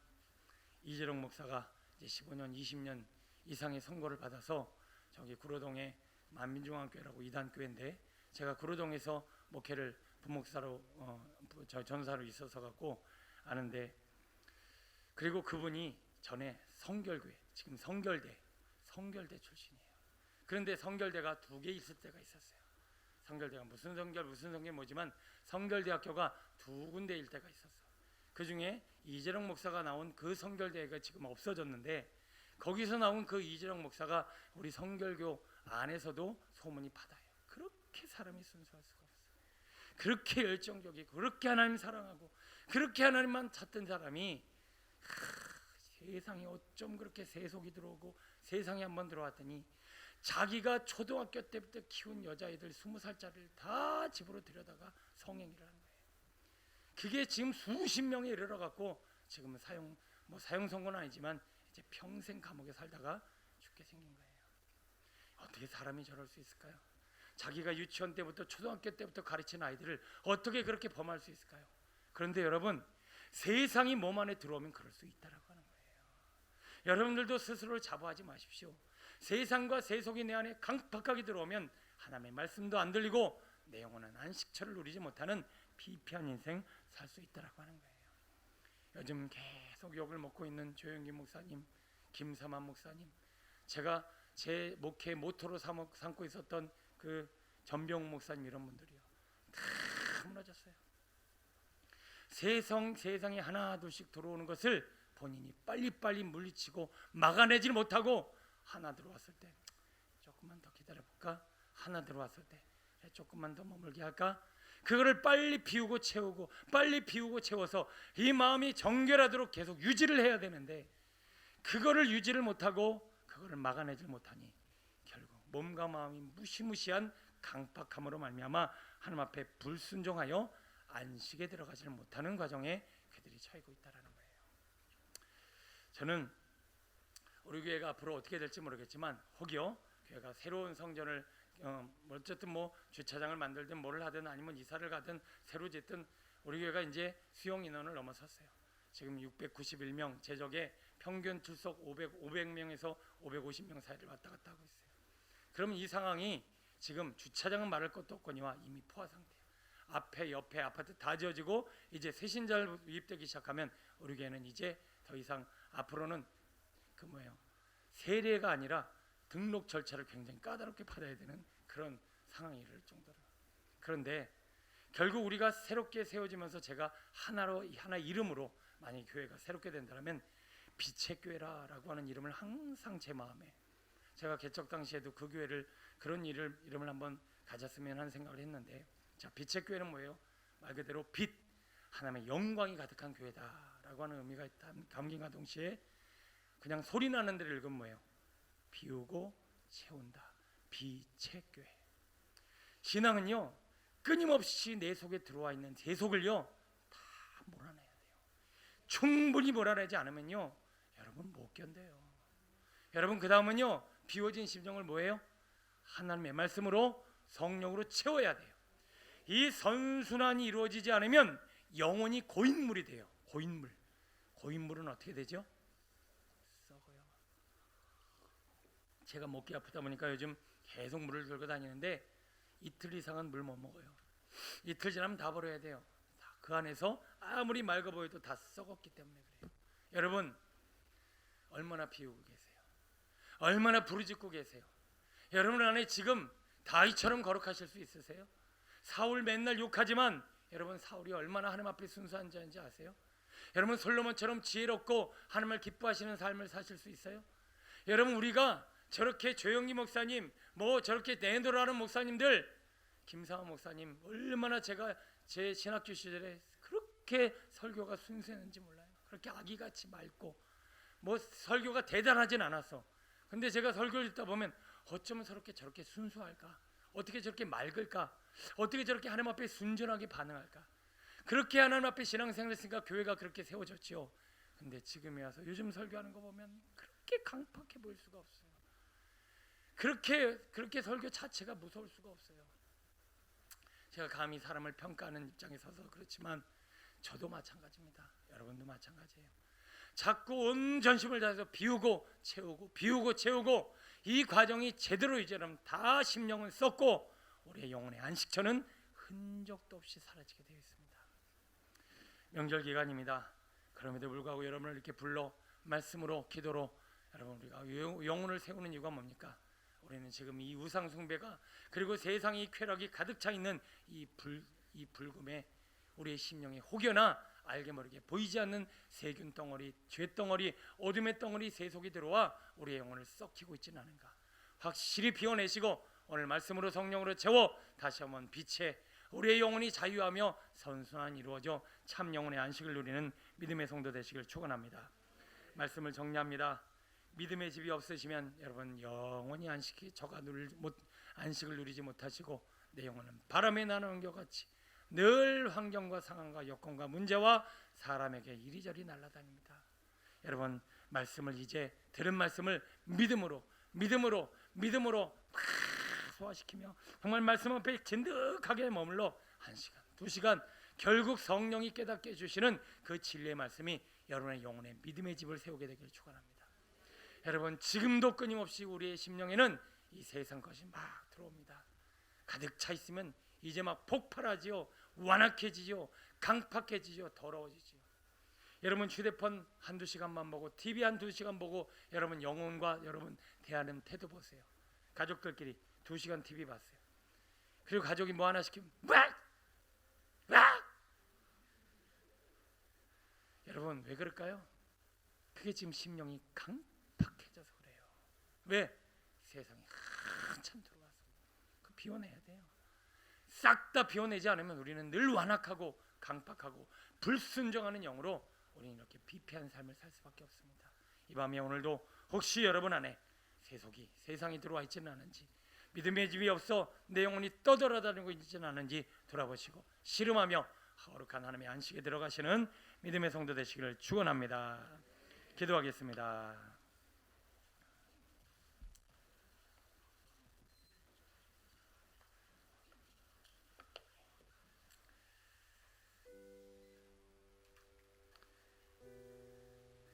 이재룡 목사가 이제 15년, 20년 이상의 선고를 받아서 저기 구로동에 만민중앙교회라고 이단교회인데, 제가 구로동에서 목회를 부목사로 전사로 있어서 갖고 아는데, 그리고 그분이 전에 성결교회, 지금 성결대 출신이에요. 그런데 성결대가 2개 있을 때가 있었어요. 성결대가 무슨 성결 뭐지만 성결대학교가 2군데일 때가 있었어. 그 중에 이재룡 목사가 나온 그 성결대가 지금 없어졌는데, 거기서 나온 그 이재룡 목사가 우리 성결교 안에서도 소문이 받아요. 그렇게 사람이 순수할 수가 없어. 그렇게 열정적이고, 그렇게 하나님 사랑하고, 그렇게 하나님만 찾던 사람이 세상에 어쩜 그렇게 세속이 들어오고, 세상에 한번 들어왔더니 자기가 초등학교 때부터 키운 여자애들 20살짜리를 다 집으로 들여다가 성행위를 하는 거예요. 그게 지금 수십 명에 이르러 갖고 지금은 사형 선고는 아니지만 이제 평생 감옥에 살다가 죽게 생긴 거예요. 어떻게 사람이 저럴 수 있을까요? 자기가 유치원 때부터 초등학교 때부터 가르친 아이들을 어떻게 그렇게 범할 수 있을까요? 그런데 여러분, 세상이 몸 안에 들어오면 그럴 수 있다라고 하는 거예요. 여러분들도 스스로를 자부하지 마십시오. 세상과 세속이 내 안에 강팍하게 들어오면 하나님의 말씀도 안 들리고 내 영혼은 안식처를 누리지 못하는 피폐한 인생 살 수 있다라고 하는 거예요. 요즘 계속 욕을 먹고 있는 조영기 목사님, 김삼환 목사님, 제가 제 목회 모토로 삼고 있었던 그 전병 목사님, 이런 분들이요, 다 무너졌어요. 세상에 하나 둘씩 들어오는 것을 본인이 빨리빨리 물리치고 막아내지 못하고, 하나 들어왔을 때 조금만 더 기다려볼까, 하나 들어왔을 때 조금만 더 머물게 할까, 그거를 빨리 비우고 채우고, 빨리 비우고 채워서 이 마음이 정결하도록 계속 유지를 해야 되는데, 그거를 유지를 못하고 그거를 막아내질 못하니 결국 몸과 마음이 무시무시한 강팍함으로 말미암아 하나님 앞에 불순종하여 안식에 들어가지를 못하는 과정에 그들이 처하고 있다는 거예요. 저는 우리 교회가 앞으로 어떻게 될지 모르겠지만, 혹여 교회가 새로운 성전을 어쨌든 주차장을 만들든 뭐를 하든 아니면 이사를 가든 새로 짓든, 우리 교회가 이제 수용 인원을 넘어섰어요. 지금 691명, 제적에 평균 출석 500명에서 550명 사이를 왔다 갔다 하고 있어요. 그러면 이 상황이 지금 주차장은 말할 것도 없거니와 이미 포화 상태예요. 앞에 옆에 아파트 다 지어지고 이제 새신자를 유입되기 시작하면 우리 교회는 이제 더 이상 앞으로는 세례가 아니라 등록 절차를 굉장히 까다롭게 받아야 되는 그런 상황이 이를 정도로. 그런데 결국 우리가 새롭게 세워지면서 제가 하나 이름으로 만약 교회가 새롭게 된다면 빛의 교회라고 하는 이름을 항상 제 마음에, 제가 개척 당시에도 그 교회를 그런 이름을 한번 가졌으면 하는 생각을 했는데, 자, 빛의 교회는 뭐예요? 말 그대로 빛, 하나님의 영광이 가득한 교회다라고 하는 의미가 있다는 감격과 동시에 그냥 소리 나는 데를 읽으면 뭐예요? 비우고 채운다. 빛의 교회. 신앙은요, 끊임없이 내 속에 들어와 있는 세속을요 다 몰아내야 돼요. 충분히 몰아내지 않으면요 여러분 못 견뎌요. 여러분, 그 다음은요 비워진 심정을 뭐예요? 하나님의 말씀으로, 성령으로 채워야 돼요. 이 선순환이 이루어지지 않으면 영혼이 고인물이 돼요. 고인물은 어떻게 되죠? 썩어요. 제가 목이 아프다 보니까 요즘 계속 물을 들고 다니는데 이틀 이상은 물 못 먹어요. 이틀 지나면 다 버려야 돼요. 그 안에서 아무리 맑아 보여도 다 썩었기 때문에 그래요. 여러분 얼마나 비우고 계세요? 얼마나 부르짖고 계세요? 여러분 안에 지금 다윗처럼 거룩하실 수 있으세요? 사울 맨날 욕하지만 여러분 사울이 얼마나 하나님 앞에 순수한 자인지 아세요? 여러분 솔로몬처럼 지혜롭고 하나님을 기뻐하시는 삶을 사실 수 있어요? 여러분 우리가 저렇게 조영기 목사님 뭐 저렇게 내노라는 목사님들 김상환 목사님 얼마나 제가 제 신학교 시절에 그렇게 설교가 순수했는지 몰라요. 그렇게 아기같이 맑고 뭐 설교가 대단하진 않았어. 근데 제가 설교를 듣다 보면 어쩌면 저렇게 순수할까? 어떻게 저렇게 맑을까? 어떻게 저렇게 하나님 앞에 순전하게 반응할까? 그렇게 하나님 앞에 신앙생활을 했으니까 교회가 그렇게 세워졌지요. 근데 지금에 와서 요즘 설교하는 거 보면 그렇게 강팍해 보일 수가 없어요. 그렇게 설교 자체가 무서울 수가 없어요. 제가 감히 사람을 평가하는 입장에 서서 그렇지만 저도 마찬가지입니다. 여러분도 마찬가지예요. 자꾸 온 전심을 다해서 비우고 채우고 이 과정이 제대로 이제는 다 심령을 썩고 우리의 영혼의 안식처는 흔적도 없이 사라지게 되어 있습니다. 명절 기간입니다. 그럼에도 불구하고 여러분을 이렇게 불러 말씀으로 기도로 여러분 우리가 영혼을 세우는 이유가 뭡니까? 우리는 지금 이 우상 숭배가 그리고 세상의 쾌락이 가득 차 있는 이 불금에 우리의 심령에 혹여나 알게 모르게 보이지 않는 세균 덩어리, 죄 덩어리, 어둠의 덩어리 세속이 들어와 우리의 영혼을 썩히고 있지는 않은가? 확실히 비워내시고 오늘 말씀으로 성령으로 채워 다시 한번 빛에 우리의 영혼이 자유하며 선순환 이루어져 참 영혼의 안식을 누리는 믿음의 성도 되시길 축원합니다. 말씀을 정리합니다. 믿음의 집이 없으시면 여러분 영원히 안식을 누리지 못하시고 내 영혼은 바람에 나는 것 같이 늘 환경과 상황과 여건과 문제와 사람에게 이리저리 날아다닙니다. 여러분 말씀을 이제 들은 말씀을 믿음으로 소화시키며 정말 말씀 앞에 진득하게 머물러 1시간, 2시간 결국 성령이 깨닫게 해주시는 그 진리의 말씀이 여러분의 영혼의 믿음의 집을 세우게 되기를 축원합니다. 여러분 지금도 끊임없이 우리의 심령에는 이 세상 것이 막 들어옵니다. 가득 차 있으면 이제 막 폭발하지요. 완악해지죠. 강팍해지죠. 더러워지죠. 여러분 휴대폰 1-2시간만 보고 TV 1-2시간 보고 여러분 영혼과 여러분 대하는 태도 보세요. 가족들끼리 2시간 TV 봤어요. 그리고 가족이 뭐 하나 시키면 여러분 왜 그럴까요? 그게 지금 심령이 강팍해져서 그래요. 왜? 세상이 한참 들어와서 그 비워내야 돼요. 싹 다 비워내지 않으면 우리는 늘 완악하고 강팍하고 불순종하는 영으로 우리는 이렇게 비폐한 삶을 살 수밖에 없습니다. 이 밤에 오늘도 혹시 여러분 안에 세상이 들어와 있지는 않은지 믿음의 집이 없어 내 영혼이 떠돌아다니고 있지는 않은지 돌아보시고 씨름하며 거룩한 하나님의 안식에 들어가시는 믿음의 성도 되시기를 축원합니다. 기도하겠습니다.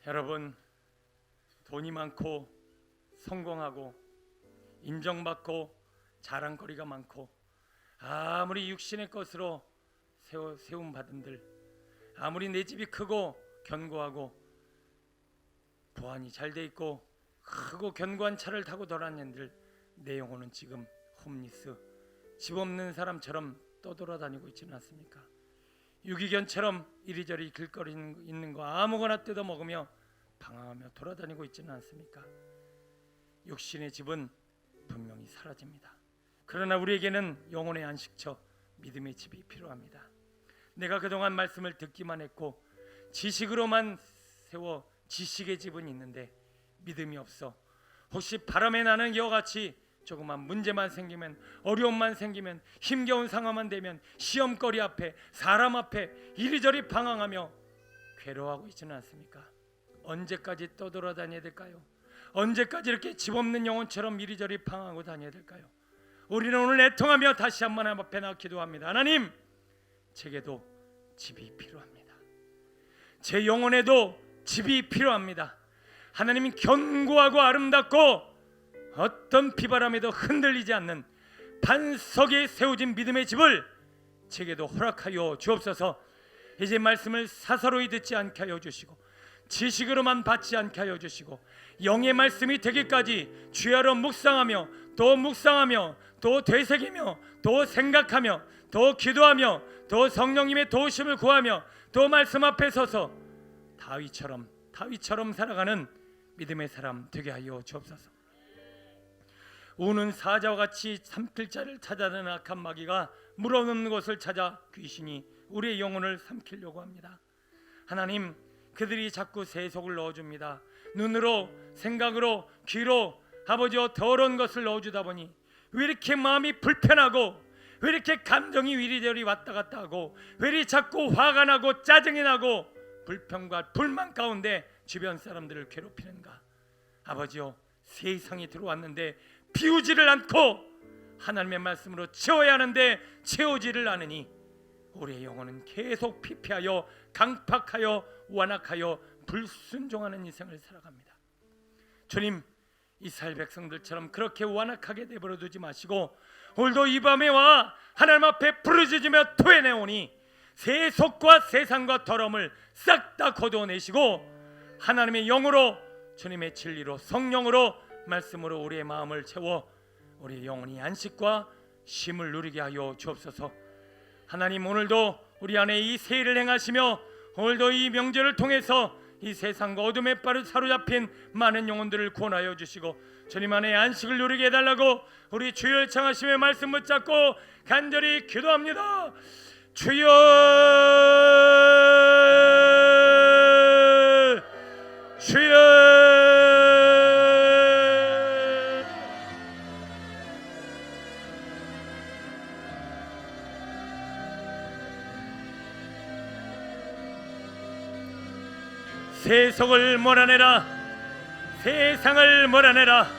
여러분 돈이 많고 성공하고 인정받고 자랑거리가 많고 아무리 육신의 것으로 세움받은들 아무리 내 집이 크고 견고하고 보안이 잘 돼 있고 크고 견고한 차를 타고 돌아다니는들 내 영혼은 지금 홈리스 집 없는 사람처럼 떠돌아다니고 있지는 않습니까? 유기견처럼 이리저리 길거리 있는 거 아무거나 뜯어 먹으며 방황하며 돌아다니고 있지는 않습니까? 육신의 집은 분명히 사라집니다. 그러나 우리에게는 영혼의 안식처 믿음의 집이 필요합니다. 내가 그동안 말씀을 듣기만 했고 지식으로만 세워 지식의 집은 있는데 믿음이 없어 혹시 바람에 나는 여같이 조그만 문제만 생기면 어려움만 생기면 힘겨운 상황만 되면 시험거리 앞에 사람 앞에 이리저리 방황하며 괴로워하고 있지는 않습니까? 언제까지 떠돌아다녀야 될까요? 언제까지 이렇게 집 없는 영혼처럼 이리저리 방황하고 다녀야 될까요? 우리는 오늘 애통하며 다시 한번 하나님 앞에 나와 기도합니다. 하나님, 제게도 집이 필요합니다. 제 영혼에도 집이 필요합니다. 하나님은 견고하고 아름답고 어떤 비바람에도 흔들리지 않는 반석에 세워진 믿음의 집을 제게도 허락하여 주옵소서. 이제 말씀을 사사로이 듣지 않게 하여 주시고 지식으로만 받지 않게 하여 주시고 영의 말씀이 되기까지 주야로 묵상하며 또 되새기며 또 생각하며 또 기도하며 또 성령님의 도우심을 구하며 또 말씀 앞에 서서 다윗처럼 살아가는 믿음의 사람 되게 하여 주옵소서. 우는 사자와 같이 삼킬 자를 찾아내는 악한 마귀가 물어놓는 곳을 찾아 귀신이 우리의 영혼을 삼키려고 합니다. 하나님, 그들이 자꾸 세속을 넣어줍니다. 눈으로, 생각으로, 귀로 아버지여 더러운 것을 넣어주다 보니 왜 이렇게 마음이 불편하고 왜 이렇게 감정이 이리저리 왔다 갔다 하고 왜 이리 자꾸 화가 나고 짜증이 나고 불평과 불만 가운데 주변 사람들을 괴롭히는가. 아버지여, 세상이 들어왔는데 비우지를 않고 하나님의 말씀으로 채워야 하는데 채우지를 않으니 우리의 영혼은 계속 피폐하여 강팍하여 완악하여 불순종하는 인생을 살아갑니다. 주님, 이스라엘 백성들처럼 그렇게 완악하게 내버려 두지 마시고 오늘도 이 밤에 와 하나님 앞에 부르짖으며 토해내오니 세속과 세상과 더러움을 싹 다 거두어내시고 하나님의 영으로, 주님의 진리로, 성령으로, 말씀으로 우리의 마음을 채워 우리의 영혼이 안식과 쉼을 누리게 하여 주옵소서. 하나님, 오늘도 우리 안에 이 세일을 행하시며 오늘도 이 명절을 통해서 이 세상과 어둠에 빠르 사로잡힌 많은 영혼들을 구원하여 주시고 주님 안에 안식을 누리게 해달라고 우리 주여 청하심의 말씀 붙잡고 간절히 기도합니다. 주여, 주여. 세속을 몰아내라, 세상을 몰아내라.